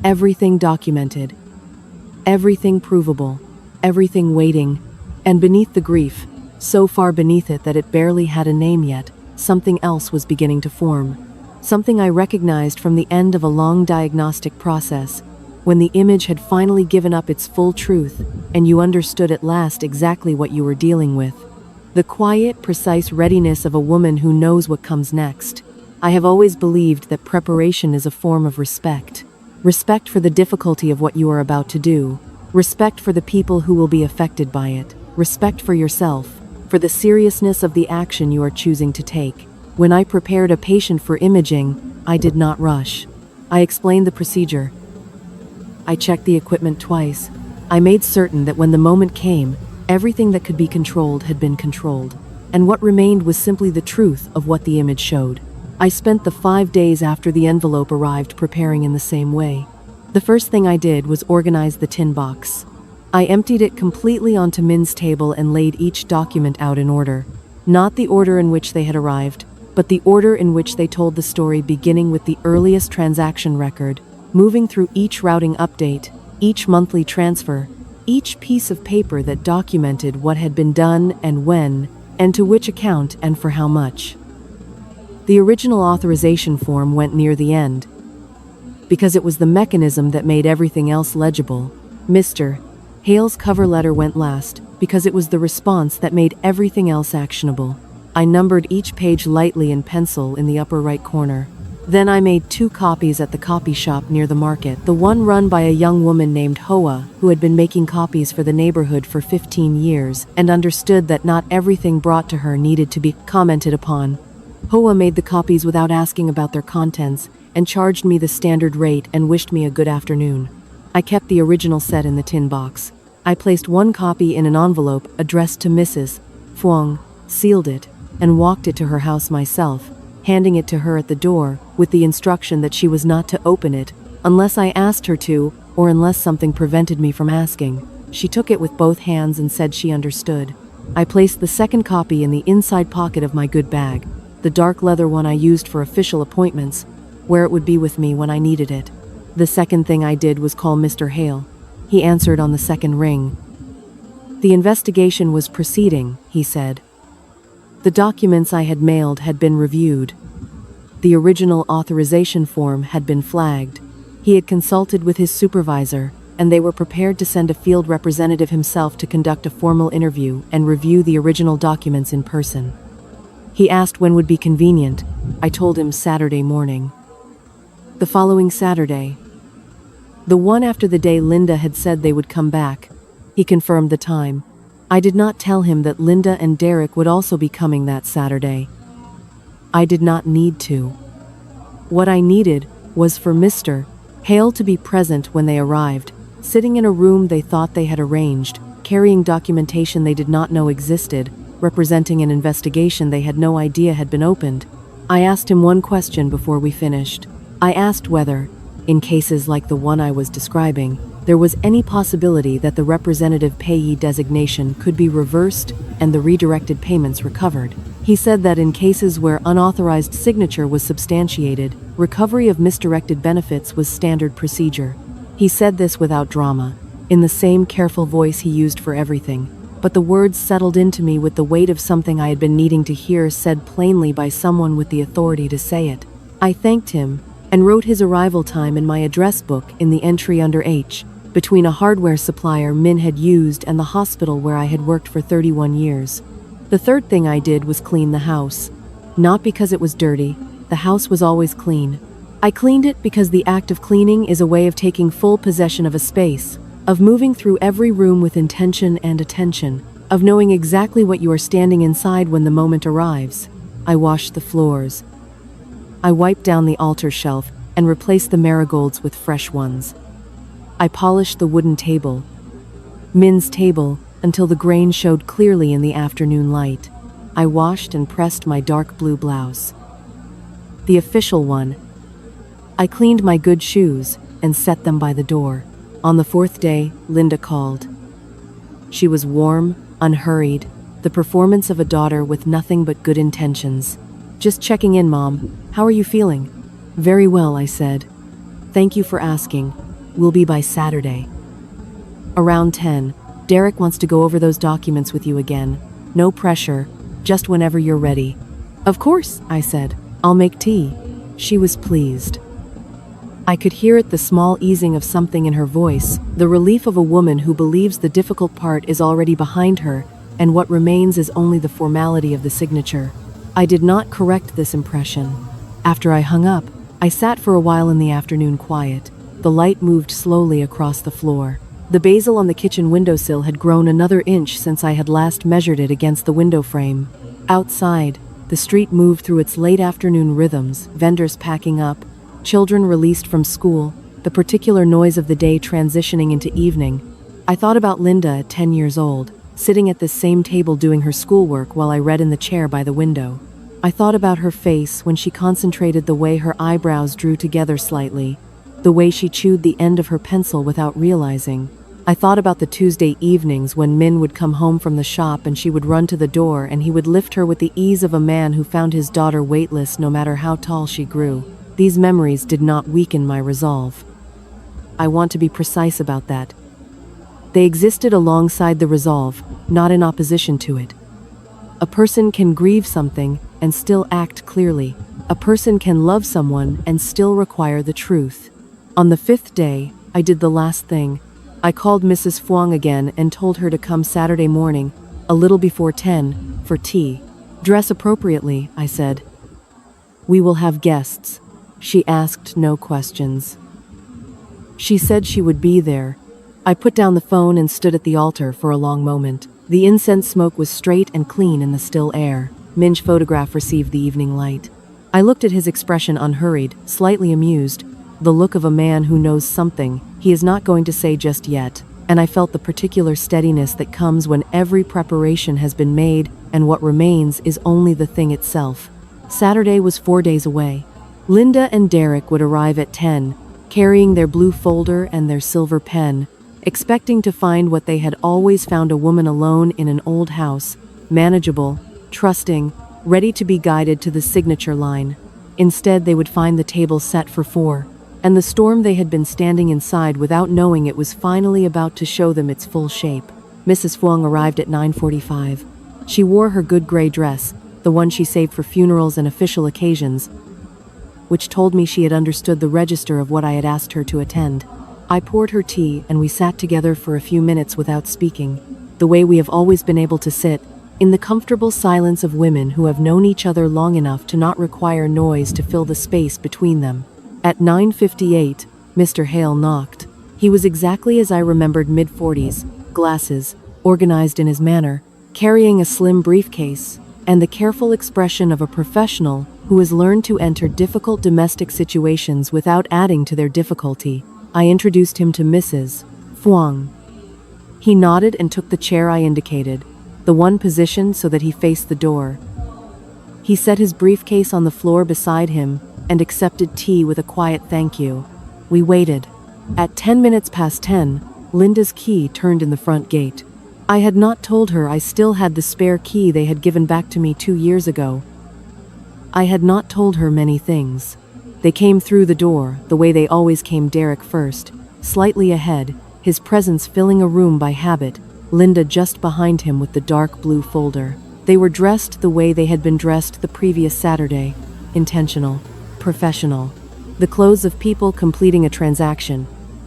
Everything documented. Everything provable. Everything waiting. And beneath the grief, so far beneath it that it barely had a name yet, something else was beginning to form. Something I recognized from the end of a long diagnostic process, when the image had finally given up its full truth, and you understood at last exactly what you were dealing with. The quiet, precise readiness of a woman who knows what comes next. I have always believed that preparation is a form of respect. Respect for the difficulty of what you are about to do. Respect for the people who will be affected by it. Respect for yourself, for the seriousness of the action you are choosing to take. When I prepared a patient for imaging, I did not rush. I explained the procedure. I checked the equipment twice. I made certain that when the moment came, everything that could be controlled had been controlled, and what remained was simply the truth of what the image showed. I spent the 5 days after the envelope arrived preparing in the same way. The first thing I did was organize the tin box. I emptied it completely onto Min's table and laid each document out in order. Not the order in which they had arrived, but the order in which they told the story, beginning with the earliest transaction record, moving through each routing update, each monthly transfer, each piece of paper that documented what had been done and when, and to which account and for how much. The original authorization form went near the end, because it was the mechanism that made everything else legible. Mr. Hale's cover letter went last, because it was the response that made everything else actionable. I numbered each page lightly in pencil in the upper right corner. Then I made 2 copies at the copy shop near the market, the one run by a young woman named Hoa, who had been making copies for the neighborhood for 15 years, and understood that not everything brought to her needed to be commented upon. Hoa made the copies without asking about their contents, and charged me the standard rate and wished me a good afternoon. I kept the original set in the tin box. I placed 1 copy in an envelope addressed to Mrs. Fuang, sealed it, and walked it to her house myself. handing it to her at the door, with the instruction that she was not to open it, unless I asked her to, or unless something prevented me from asking. She took it with both hands and said she understood. I placed the second copy in the inside pocket of my good bag, the dark leather one I used for official appointments, where it would be with me when I needed it. The second thing I did was call Mr. Hale. He answered on the second ring. The investigation was proceeding, he said. The documents I had mailed had been reviewed. The original authorization form had been flagged. He had consulted with his supervisor, and they were prepared to send a field representative himself to conduct a formal interview and review the original documents in person. He asked when would be convenient. I told him Saturday morning. The following Saturday, the one after the day Linda had said they would come back, he confirmed the time. I did not tell him that Linda and Derek would also be coming that Saturday. I did not need to. What I needed was for Mr. Hale to be present when they arrived, sitting in a room they thought they had arranged, carrying documentation they did not know existed, representing an investigation they had no idea had been opened. I asked him one question before we finished. I asked whether, in cases like the one I was describing, there was any possibility that the representative payee designation could be reversed and the redirected payments recovered. He said that in cases where unauthorized signature was substantiated, recovery of misdirected benefits was standard procedure. He said this without drama, in the same careful voice he used for everything, but the words settled into me with the weight of something I had been needing to hear said plainly by someone with the authority to say it. I thanked him and wrote his arrival time in my address book in the entry under H, between a hardware supplier Min had used and the hospital where I had worked for 31 years. The third thing I did was clean the house. Not because it was dirty, the house was always clean. I cleaned it because the act of cleaning is a way of taking full possession of a space, of moving through every room with intention and attention, of knowing exactly what you are standing inside when the moment arrives. I washed the floors. I wiped down the altar shelf and replaced the marigolds with fresh ones. I polished the wooden table, Min's table, until the grain showed clearly in the afternoon light. I washed and pressed my dark blue blouse, the official one. I cleaned my good shoes and set them by the door. On the fourth day, Linda called. She was warm, unhurried, the performance of a daughter with nothing but good intentions. Just checking in, Mom. How are you feeling? Very well, I said. Thank you for asking. We'll be by Saturday. Around 10, Derek wants to go over those documents with you again. No pressure, just whenever you're ready. Of course, I said. I'll make tea. She was pleased. I could hear it, the small easing of something in her voice, the relief of a woman who believes the difficult part is already behind her, and what remains is only the formality of the signature. I did not correct this impression. After I hung up, I sat for a while in the afternoon quiet. The light moved slowly across the floor. The basil on the kitchen windowsill had grown another inch since I had last measured it against the window frame. Outside, the street moved through its late afternoon rhythms, vendors packing up, children released from school, the particular noise of the day transitioning into evening. I thought about Linda at 10 years old, sitting at this same table doing her schoolwork while I read in the chair by the window. I thought about her face when she concentrated, the way her eyebrows drew together slightly, the way she chewed the end of her pencil without realizing. I thought about the Tuesday evenings when Min would come home from the shop and she would run to the door and he would lift her with the ease of a man who found his daughter weightless no matter how tall she grew. These memories did not weaken my resolve. I want to be precise about that. They existed alongside the resolve, not in opposition to it. A person can grieve something and still act clearly. A person can love someone and still require the truth. On the fifth day, I did the last thing. I called Mrs. Fuang again and told her to come Saturday morning, a little before 10, for tea. Dress appropriately, I said. We will have guests. She asked no questions. She said she would be there. I put down the phone and stood at the altar for a long moment. The incense smoke was straight and clean in the still air. Min's photograph received the evening light. I looked at his expression, unhurried, slightly amused, the look of a man who knows something he is not going to say just yet, and I felt the particular steadiness that comes when every preparation has been made and what remains is only the thing itself. Saturday was 4 days away. Linda and Derek would arrive at 10, carrying their blue folder and their silver pen, expecting to find what they had always found: a woman alone in an old house, manageable, trusting, ready to be guided to the signature line. Instead, they would find the table set for 4, and the storm they had been standing inside without knowing it was finally about to show them its full shape. Mrs. Fuang arrived at 9:45. She wore her good gray dress, the one she saved for funerals and official occasions, which told me she had understood the register of what I had asked her to attend. I poured her tea and we sat together for a few minutes without speaking, the way we have always been able to sit, in the comfortable silence of women who have known each other long enough to not require noise to fill the space between them. At 9:58, Mr. Hale knocked. He was exactly as I remembered: mid-40s, glasses, organized in his manner, carrying a slim briefcase, and the careful expression of a professional who has learned to enter difficult domestic situations without adding to their difficulty. I introduced him to Mrs. Fuang. He nodded and took the chair I indicated, the one positioned so that he faced the door. He set his briefcase on the floor beside him and accepted tea with a quiet thank you. We waited. At 10 minutes past 10, Linda's key turned in the front gate. I had not told her I still had the spare key they had given back to me 2 years ago. I had not told her many things. They came through the door, the way they always came: Derek first, slightly ahead, his presence filling a room by habit, Linda just behind him with the dark blue folder. They were dressed the way they had been dressed the previous Saturday: intentional, professional, the clothes of people completing a transaction.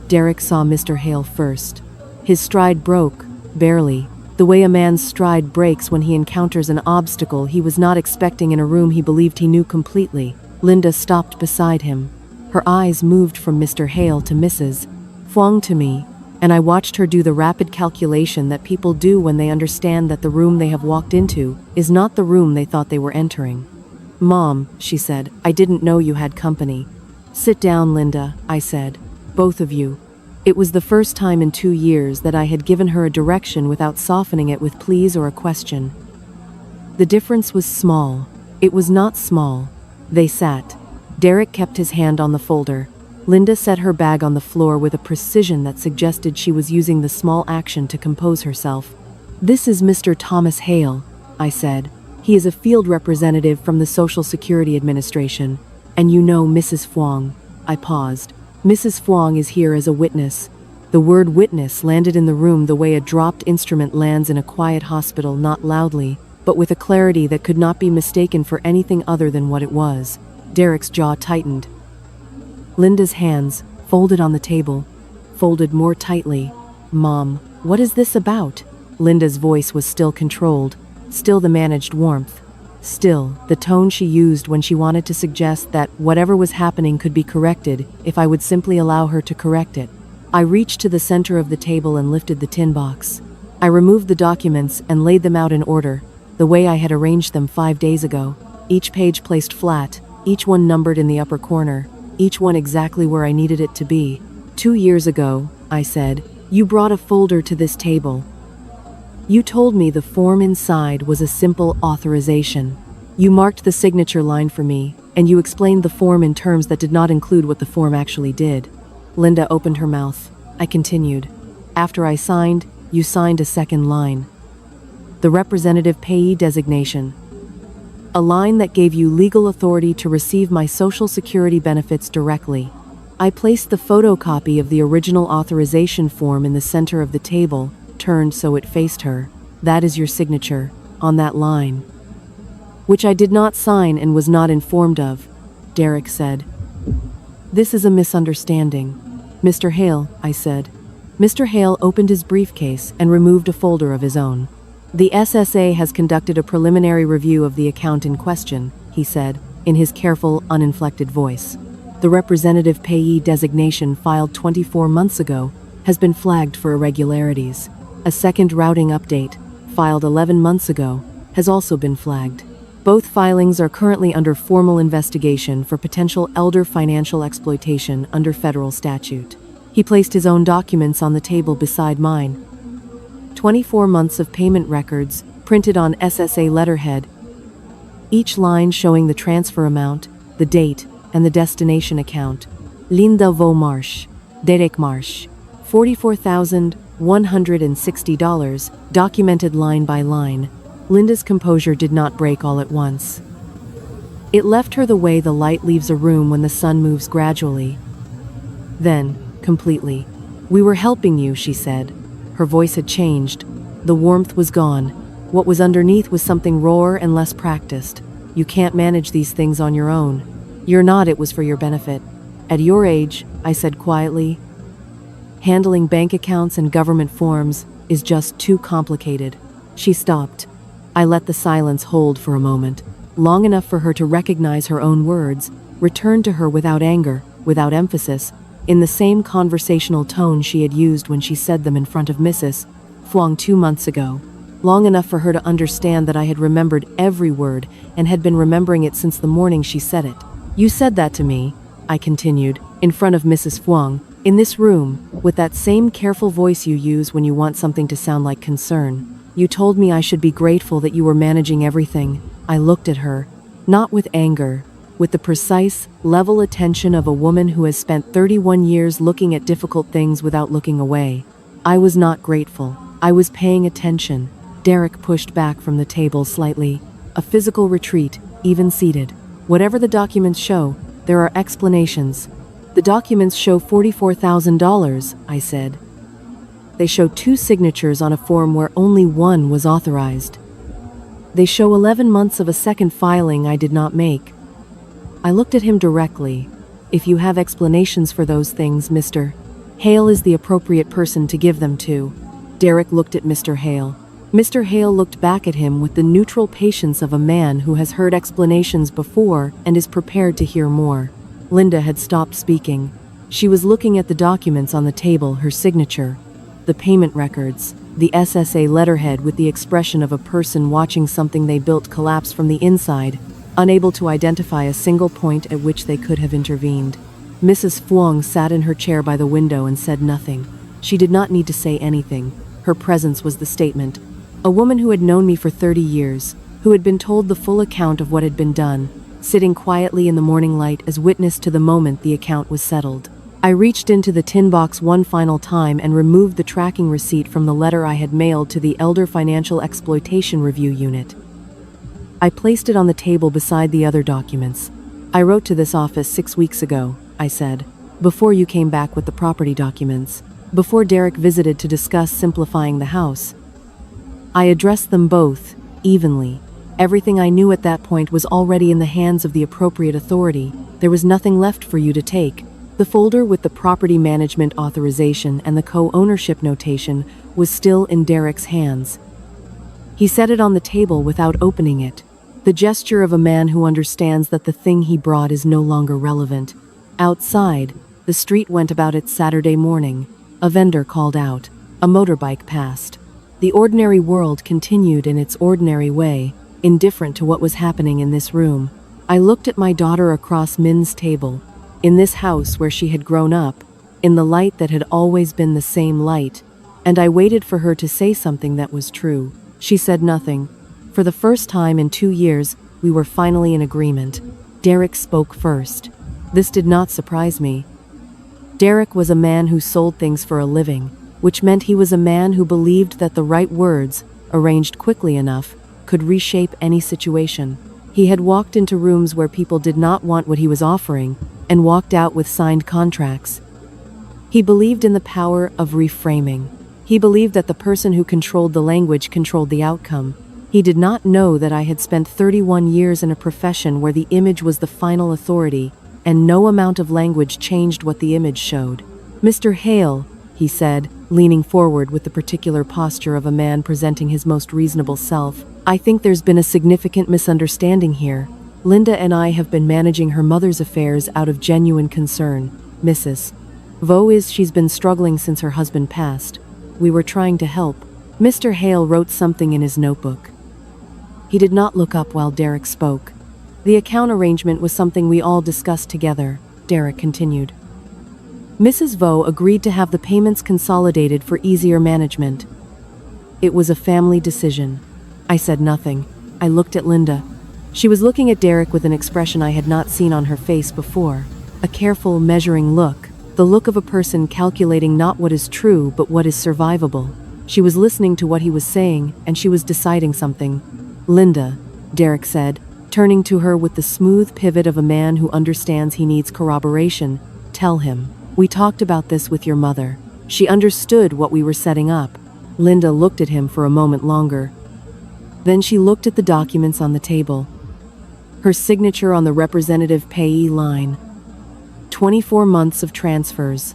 Derek saw Mr. Hale first. His stride broke, barely, the way a man's stride breaks when he encounters an obstacle he was not expecting in a room he believed he knew completely. Linda stopped beside him. Her eyes moved from Mr. Hale to Mrs. Fuang to me, and I watched her do the rapid calculation that people do when they understand that the room they have walked into is not the room they thought they were entering. "Mom," she said, "I didn't know you had company." "Sit down, Linda," I said. "Both of you." It was the first time in 2 years that I had given her a direction without softening it with please or a question. The difference was small. It was not small. They sat. Derek kept his hand on the folder. Linda set her bag on the floor with a precision that suggested she was using the small action to compose herself. "This is Mr. Thomas Hale," I said. "He is a field representative from the Social Security Administration. And you know Mrs. Fuang." I paused. "Mrs. Fuang is here as a witness." The word witness landed in the room the way a dropped instrument lands in a quiet hospital, not loudly, but with a clarity that could not be mistaken for anything other than what it was. Derek's jaw tightened. Linda's hands, folded on the table, folded more tightly. "Mom, what is this about?" Linda's voice was still controlled, still the managed warmth, still the tone she used when she wanted to suggest that whatever was happening could be corrected if I would simply allow her to correct it. I reached to the center of the table and lifted the tin box. I removed the documents and laid them out in order, the way I had arranged them 5 days ago. Each page placed flat, each one numbered in the upper corner, each one exactly where I needed it to be. 2 years ago, I said, you brought a folder to this table. You told me the form inside was a simple authorization. You marked the signature line for me, and you explained the form in terms that did not include what the form actually did. Linda opened her mouth. I continued. After I signed, you signed a second line. The representative payee designation. A line that gave you legal authority to receive my Social Security benefits directly. I placed the photocopy of the original authorization form in the center of the table, turned so it faced her. That is your signature, on that line. Which I did not sign and was not informed of, Derek said. This is a misunderstanding. Mr. Hale, I said. Mr. Hale opened his briefcase and removed a folder of his own. The SSA has conducted a preliminary review of the account in question, he said, in his careful, uninflected voice. The representative payee designation filed 24 months ago has been flagged for irregularities. A second routing update, filed 11 months ago, has also been flagged. Both filings are currently under formal investigation for potential elder financial exploitation under federal statute. He placed his own documents on the table beside mine. 24 months of payment records, printed on SSA letterhead. each line showing the transfer amount, the date, and the destination account. Linda Vo Marsh, Derek Marsh, $44,160, documented line by line. Linda's composure did not break all at once. It left her the way the light leaves a room when the sun moves gradually. Then, completely. "We were helping you," she said. Her voice had changed. The warmth was gone. What was underneath was something rawer and less practiced. "You can't manage these things on your own." "You're not, it was for your benefit." "At your age," I said quietly, "handling bank accounts and government forms is just too complicated." She stopped. I let the silence hold for a moment, long enough for her to recognize her own words, returned to her without anger, without emphasis, in the same conversational tone she had used when she said them in front of Mrs. Fuang 2 months ago. Long enough for her to understand that I had remembered every word and had been remembering it since the morning she said it. "You said that to me," I continued, "in front of Mrs. Fuang, in this room, with that same careful voice you use when you want something to sound like concern. You told me I should be grateful that you were managing everything." I looked at her, not with anger, with the precise, level attention of a woman who has spent 31 years looking at difficult things without looking away. I was not grateful. I was paying attention. Derek pushed back from the table slightly. A physical retreat, even seated. "Whatever the documents show, there are explanations." "The documents show $44,000, I said. "They show 2 signatures on a form where only one was authorized. They show 11 months of a second filing I did not make." I looked at him directly. "If you have explanations for those things, Mr. Hale is the appropriate person to give them to." Derek looked at Mr. Hale. Mr. Hale looked back at him with the neutral patience of a man who has heard explanations before and is prepared to hear more. Linda had stopped speaking. She was looking at the documents on the table, her signature, the payment records, the SSA letterhead with the expression of a person watching something they built collapse from the inside, unable to identify a single point at which they could have intervened. Mrs. Fuang sat in her chair by the window and said nothing. She did not need to say anything. Her presence was the statement. A woman who had known me for 30 years, who had been told the full account of what had been done, sitting quietly in the morning light as witness to the moment the account was settled. I reached into the tin box one final time and removed the tracking receipt from the letter I had mailed to the Elder Financial Exploitation Review Unit. I placed it on the table beside the other documents. "I wrote to this office 6 weeks ago," I said, "before you came back with the property documents, before Derek visited to discuss simplifying the house. I addressed them both, evenly. Everything I knew at that point was already in the hands of the appropriate authority. There was nothing left for you to take." The folder with the property management authorization and the co-ownership notation was still in Derek's hands. He set it on the table without opening it, the gesture of a man who understands that the thing he brought is no longer relevant. Outside, the street went about its Saturday morning. A vendor called out. A motorbike passed. The ordinary world continued in its ordinary way, indifferent to what was happening in this room. I looked at my daughter across Min's table, in this house where she had grown up, in the light that had always been the same light, and I waited for her to say something that was true. She said nothing. For the first time in 2 years, we were finally in agreement. Derek spoke first. This did not surprise me. Derek was a man who sold things for a living, which meant he was a man who believed that the right words, arranged quickly enough, could reshape any situation. He had walked into rooms where people did not want what he was offering, and walked out with signed contracts. He believed in the power of reframing. He believed that the person who controlled the language controlled the outcome. He did not know that I had spent 31 years in a profession where the image was the final authority, and no amount of language changed what the image showed. "Mr. Hale," he said, leaning forward with the particular posture of a man presenting his most reasonable self, "I think there's been a significant misunderstanding here. Linda and I have been managing her mother's affairs out of genuine concern. Mrs. She's been struggling since her husband passed. We were trying to help." Mr. Hale wrote something in his notebook. He did not look up while Derek spoke. "The account arrangement was something we all discussed together," Derek continued. "Mrs. Vo agreed to have the payments consolidated for easier management. It was a family decision." I said nothing. I looked at Linda. She was looking at Derek with an expression I had not seen on her face before. A careful, measuring look. The look of a person calculating not what is true but what is survivable. She was listening to what he was saying, and she was deciding something. "Linda," Derek said, turning to her with the smooth pivot of a man who understands he needs corroboration. "Tell him. We talked about this with your mother. She understood what we were setting up." Linda looked at him for a moment longer. Then she looked at the documents on the table. Her signature on the representative payee line. 24 months of transfers.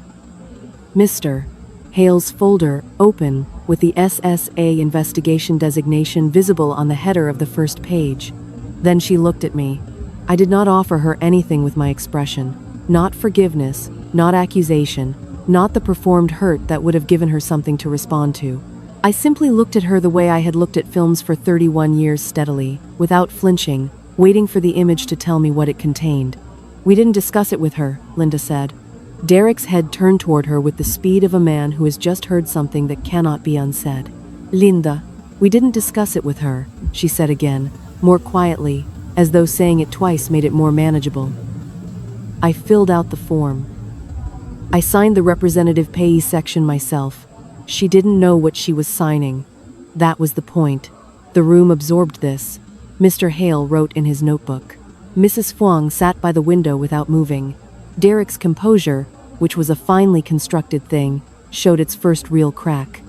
Mr. Hale's folder, open, with the SSA investigation designation visible on the header of the first page. Then she looked at me. I did not offer her anything with my expression. Not forgiveness, not accusation, not the performed hurt that would have given her something to respond to. I simply looked at her the way I had looked at films for 31 years steadily, without flinching, waiting for the image to tell me what it contained. "We didn't discuss it with her," Linda said. Derek's head turned toward her with the speed of a man who has just heard something that cannot be unsaid. "Linda, we didn't discuss it with her," she said again, more quietly, as though saying it twice made it more manageable. I filled out the form. I signed the representative payee section myself. She didn't know what she was signing. That was the point. The room absorbed this. Mr. Hale wrote in his notebook. Mrs. Fwang sat by the window without moving. Derek's composure, which was a finely constructed thing, showed its first real crack.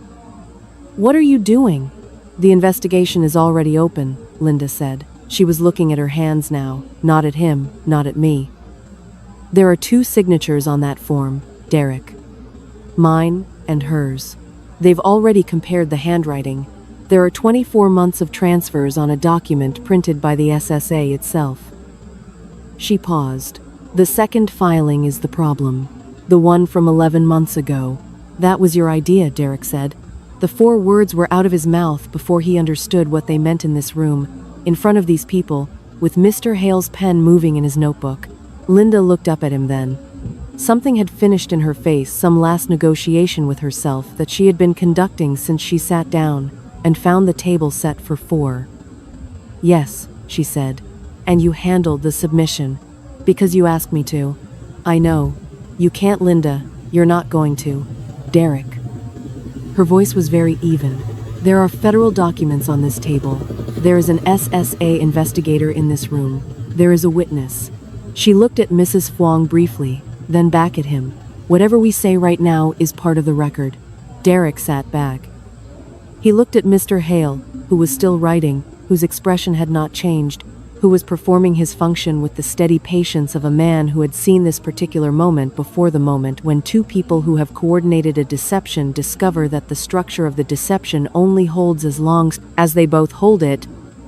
"What are you doing?" "The investigation is already open," Linda said. She was looking at her hands now, not at him, not at me. "There are 2 signatures on that form, Derek. Mine and hers. They've already compared the handwriting. There are 24 months of transfers on a document printed by the SSA itself." She paused. "The second filing is the problem. The one from 11 months ago. That was your idea," Derek said. The 4 words were out of his mouth before he understood what they meant in this room, in front of these people, with Mr. Hale's pen moving in his notebook. Linda looked up at him then. Something had finished in her face, some last negotiation with herself that she had been conducting since she sat down and found the table set for 4. "Yes," she said, "and you handled the submission. Because you asked me to." "I know. You can't, Linda. You're not going to." "Derek." Her voice was very even. "There are federal documents on this table. There is an SSA investigator in this room. There is a witness." She looked at Mrs. Fwang briefly, then back at him. "Whatever we say right now is part of the record." Derek sat back. He looked at Mr. Hale, who was still writing, whose expression had not changed, who was performing his function with the steady patience of a man who had seen this particular moment before, the moment when 2 people who have coordinated a deception discover that the structure of the deception only holds as long as they both hold it,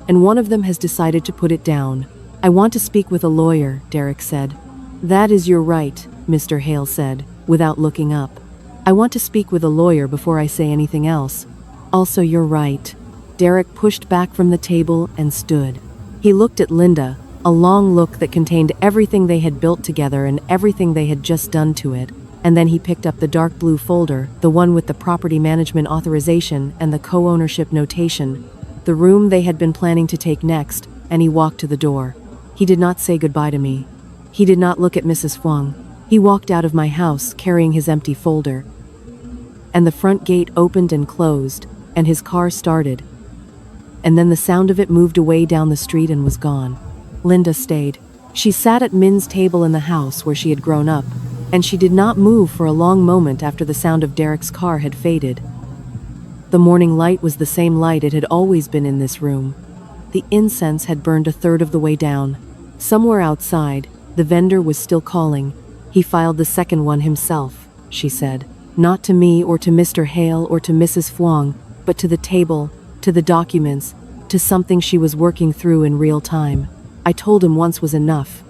and one of them has decided to put it down. "I want to speak with a lawyer," Derek said. "That is your right," Mr. Hale said, without looking up. "I want to speak with a lawyer before I say anything else." "Also, you're right." Derek pushed back from the table and stood. He looked at Linda, a long look that contained everything they had built together and everything they had just done to it, and then he picked up the dark blue folder, the one with the property management authorization and the co-ownership notation, the room they had been planning to take next, and he walked to the door. He did not say goodbye to me. He did not look at Mrs. Fwang. He walked out of my house carrying his empty folder. And the front gate opened and closed, and his car started. And then the sound of it moved away down the street and was gone. Linda stayed. She sat at Min's table in the house where she had grown up, and she did not move for a long moment after the sound of Derek's car had faded. The morning light was the same light it had always been in this room. The incense had burned a third of the way down. Somewhere outside, the vendor was still calling. "He filed the second one himself," she said. "Not to me or to Mr. Hale or to Mrs. Fwang, but to the table, to the documents, to something she was working through in real time. I told him once was enough.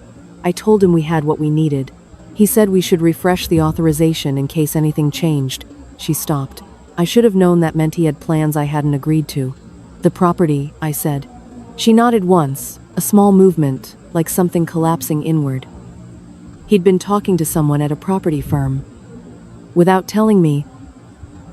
I told him we had what we needed. He said we should refresh the authorization in case anything changed." She stopped. "I should have known that meant he had plans I hadn't agreed to." "The property," I said. She nodded once, a small movement, like something collapsing inward. "He'd been talking to someone at a property firm. Without telling me.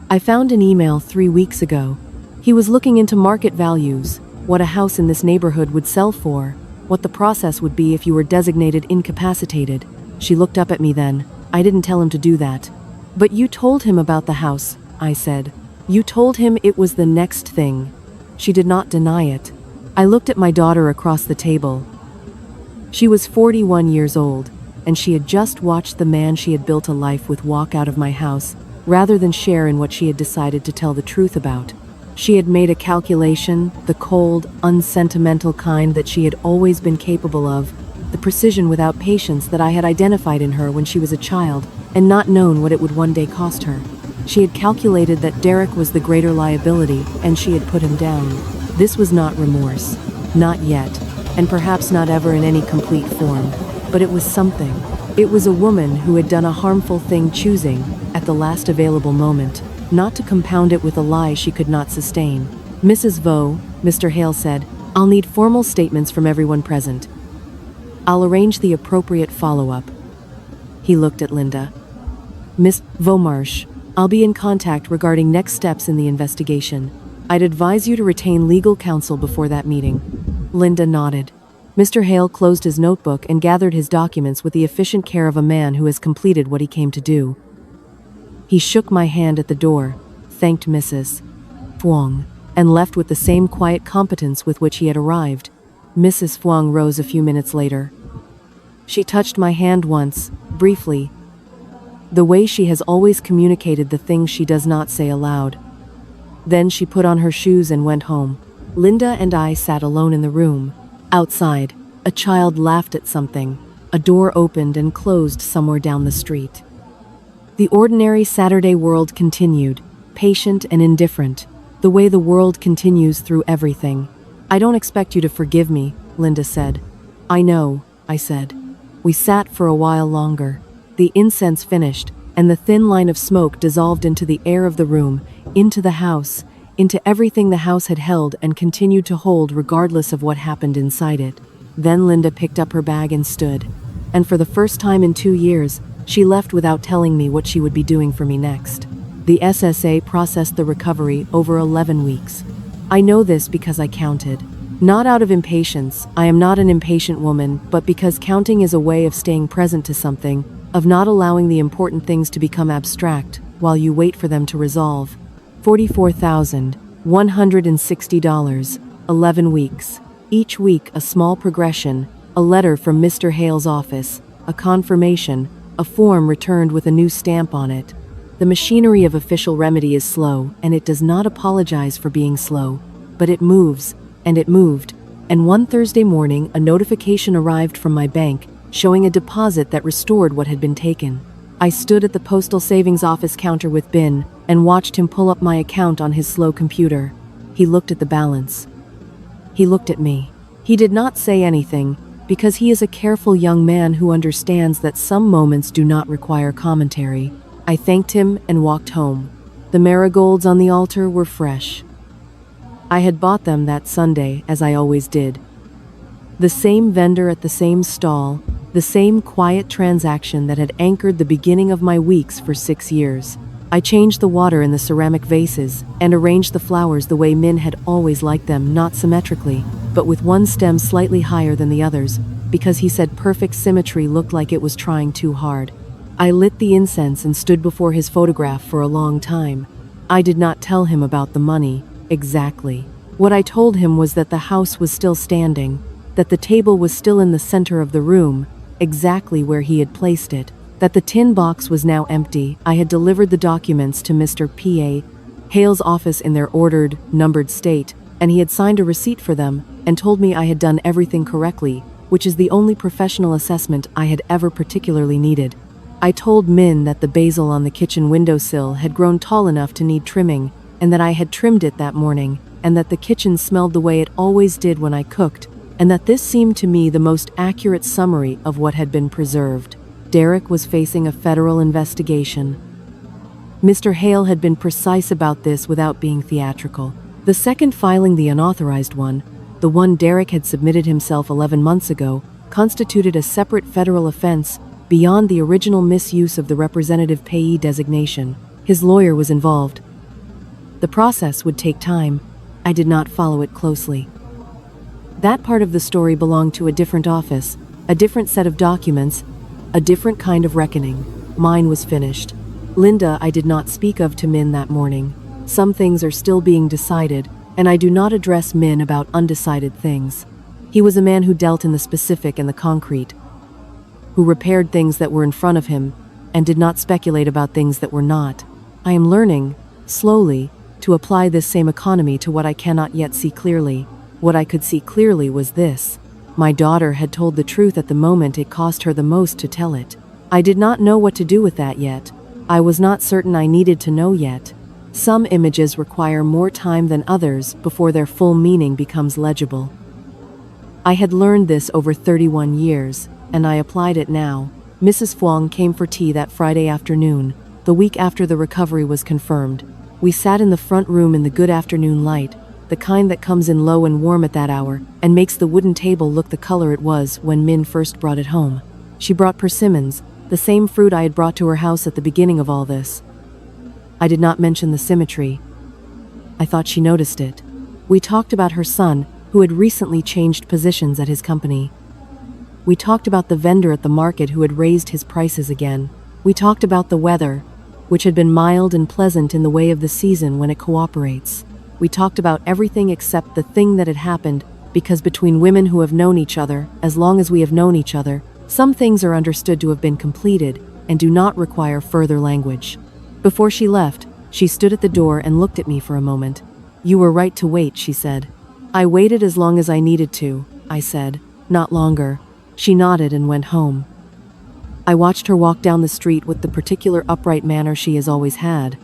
I found an email 3 weeks ago. He was looking into market values, what a house in this neighborhood would sell for. what the process would be if you were designated incapacitated. She looked up at me then. I didn't tell him to do that. But you told him about the house, I said. You told him it was the next thing. She did not deny it. I looked at my daughter across the table. She was 41 years old, and she had just watched the man she had built a life with walk out of my house, rather than share in what she had decided to tell the truth about. She had made a calculation, the cold, unsentimental kind that she had always been capable of, the precision without patience that I had identified in her when she was a child, and not known what it would one day cost her. She had calculated that Derek was the greater liability, and she had put him down. This was not remorse. Not yet, and perhaps not ever in any complete form. But it was something. It was a woman who had done a harmful thing, choosing, at the last available moment, not to compound it with a lie she could not sustain. Mrs. Vo, Mr. Hale said, I'll need formal statements from everyone present. I'll arrange the appropriate follow-up. He looked at Linda. Miss Vomarsh, I'll be in contact regarding next steps in the investigation. I'd advise you to retain legal counsel before that meeting. Linda nodded. Mr. Hale closed his notebook and gathered his documents with the efficient care of a man who has completed what he came to do. He shook my hand at the door, thanked Mrs. Fuang, and left with the same quiet competence with which he had arrived. Mrs. Fuang rose a few minutes later. She touched my hand once, briefly, the way she has always communicated the things she does not say aloud. Then she put on her shoes and went home. Linda and I sat alone in the room. Outside, a child laughed at something. A door opened and closed somewhere down the street. The ordinary Saturday world continued, patient and indifferent, the way the world continues through everything. I don't expect you to forgive me, Linda said. I know, I said. We sat for a while longer. The incense finished, and the thin line of smoke dissolved into the air of the room, into the house, into everything the house had held and continued to hold regardless of what happened inside it. Then Linda picked up her bag and stood. And for the first time in 2 years, she left without telling me what she would be doing for me next. The SSA processed the recovery over 11 weeks. I know this because I counted. Not out of impatience, I am not an impatient woman, but because counting is a way of staying present to something, of not allowing the important things to become abstract while you wait for them to resolve. $44,160, 11 weeks. Each week a small progression, a letter from Mr. Hale's office, a confirmation, a form returned with a new stamp on it. The machinery of official remedy is slow, and it does not apologize for being slow, but it moves, and it moved, and one Thursday morning a notification arrived from my bank showing a deposit that restored what had been taken. I stood at the postal savings office counter with Bin and watched him pull up my account on his slow computer. He looked at the balance. He looked at me. He did not say anything, because he is a careful young man who understands that some moments do not require commentary. I thanked him and walked home. The marigolds on the altar were fresh. I had bought them that Sunday, as I always did. The same vendor at the same stall, the same quiet transaction that had anchored the beginning of my weeks for 6 years. I changed the water in the ceramic vases and arranged the flowers the way Min had always liked them, not symmetrically, but with one stem slightly higher than the others, because he said perfect symmetry looked like it was trying too hard. I lit the incense and stood before his photograph for a long time. I did not tell him about the money, exactly. What I told him was that the house was still standing, that the table was still in the center of the room, exactly where he had placed it, that the tin box was now empty. I had delivered the documents to Mr. P.A. Hale's office in their ordered, numbered state, and he had signed a receipt for them and told me I had done everything correctly, which is the only professional assessment I had ever particularly needed. I told Min that the basil on the kitchen windowsill had grown tall enough to need trimming, and that I had trimmed it that morning, and that the kitchen smelled the way it always did when I cooked, and that this seemed to me the most accurate summary of what had been preserved. Derek was facing a federal investigation. Mr. Hale had been precise about this without being theatrical. The second filing, the unauthorized one, the one Derek had submitted himself 11 months ago, constituted a separate federal offense beyond the original misuse of the representative payee designation. His lawyer was involved. The process would take time. I did not follow it closely. That part of the story belonged to a different office, a different set of documents, a different kind of reckoning. Mine was finished. Linda, I did not speak of to Min that morning. Some things are still being decided, and I do not address Min about undecided things. He was a man who dealt in the specific and the concrete, who repaired things that were in front of him, and did not speculate about things that were not. I am learning, slowly, to apply this same economy to what I cannot yet see clearly. What I could see clearly was this. My daughter had told the truth at the moment it cost her the most to tell it. I did not know what to do with that yet. I was not certain I needed to know yet. Some images require more time than others before their full meaning becomes legible. I had learned this over 31 years, and I applied it now. Mrs. Fuang came for tea that Friday afternoon, the week after the recovery was confirmed. We sat in the front room in the good afternoon light, the kind that comes in low and warm at that hour, and makes the wooden table look the color it was when Min first brought it home. She brought persimmons, the same fruit I had brought to her house at the beginning of all this. I did not mention the symmetry. I thought she noticed it. We talked about her son, who had recently changed positions at his company. We talked about the vendor at the market who had raised his prices again. We talked about the weather, which had been mild and pleasant in the way of the season when it cooperates. We talked about everything except the thing that had happened, because between women who have known each other, as long as we have known each other, some things are understood to have been completed and do not require further language. Before she left, she stood at the door and looked at me for a moment. "You were right to wait," she said. "I waited as long as I needed to," I said. "Not longer." She nodded and went home. I watched her walk down the street with the particular upright manner she has always had.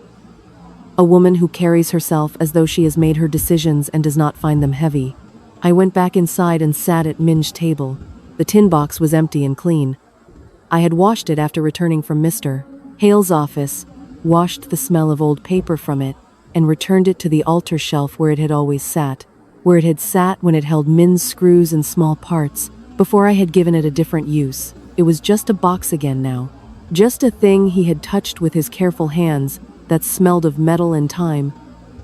A woman who carries herself as though she has made her decisions and does not find them heavy. I went back inside and sat at Min's table. The tin box was empty and clean. I had washed it after returning from Mr. Hale's office, washed the smell of old paper from it, and returned it to the altar shelf where it had always sat, where it had sat when it held Min's screws and small parts, before I had given it a different use. It was just a box again now. Just a thing he had touched with his careful hands that smelled of metal and time,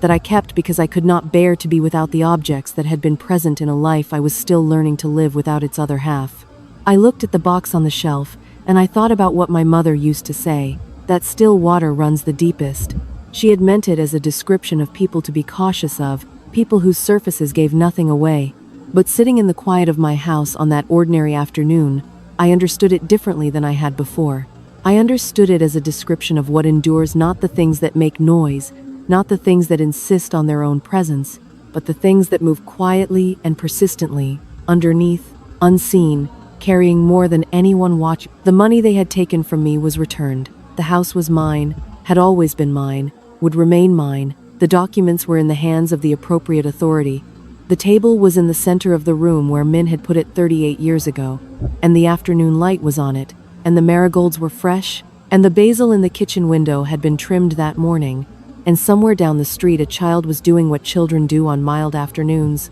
that I kept because I could not bear to be without the objects that had been present in a life I was still learning to live without its other half. I looked at the box on the shelf, and I thought about what my mother used to say, that still water runs the deepest. She had meant it as a description of people to be cautious of, people whose surfaces gave nothing away. But sitting in the quiet of my house on that ordinary afternoon, I understood it differently than I had before. I understood it as a description of what endures, not the things that make noise, not the things that insist on their own presence, but the things that move quietly and persistently, underneath, unseen, carrying more than anyone watching. The money they had taken from me was returned. The house was mine, had always been mine, would remain mine. The documents were in the hands of the appropriate authority. The table was in the center of the room where Min had put it 38 years ago, and the afternoon light was on it, and the marigolds were fresh, and the basil in the kitchen window had been trimmed that morning, and somewhere down the street a child was doing what children do on mild afternoons,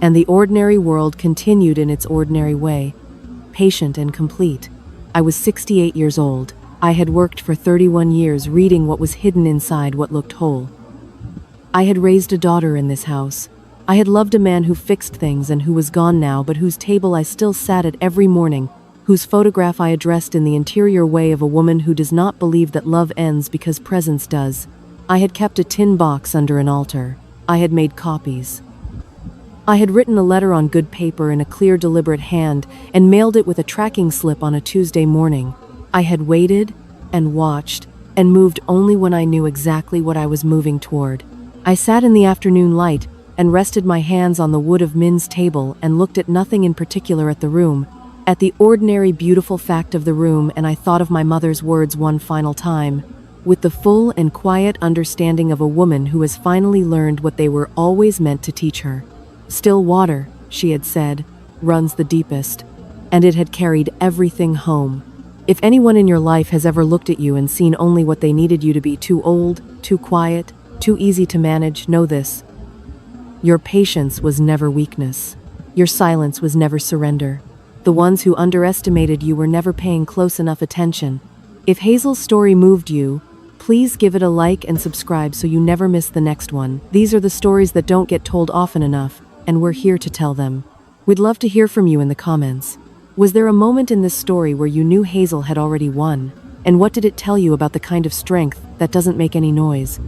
and the ordinary world continued in its ordinary way, patient and complete. I was 68 years old. I had worked for 31 years reading what was hidden inside what looked whole. I had raised a daughter in this house. I had loved a man who fixed things and who was gone now, but whose table I still sat at every morning, whose photograph I addressed in the interior way of a woman who does not believe that love ends because presence does. I had kept a tin box under an altar. I had made copies. I had written a letter on good paper in a clear, deliberate hand and mailed it with a tracking slip on a Tuesday morning. I had waited and watched and moved only when I knew exactly what I was moving toward. I sat in the afternoon light and rested my hands on the wood of Min's table and looked at nothing in particular at the room, at the ordinary beautiful fact of the room, and I thought of my mother's words one final time, with the full and quiet understanding of a woman who has finally learned what they were always meant to teach her. Still water, she had said, runs the deepest, and it had carried everything home. If anyone in your life has ever looked at you and seen only what they needed you to be, too old, too quiet, too easy to manage, know this. Your patience was never weakness. Your silence was never surrender. The ones who underestimated you were never paying close enough attention. If Hazel's story moved you, please give it a like and subscribe so you never miss the next one. These are the stories that don't get told often enough, and we're here to tell them. We'd love to hear from you in the comments. Was there a moment in this story where you knew Hazel had already won? And what did it tell you about the kind of strength that doesn't make any noise?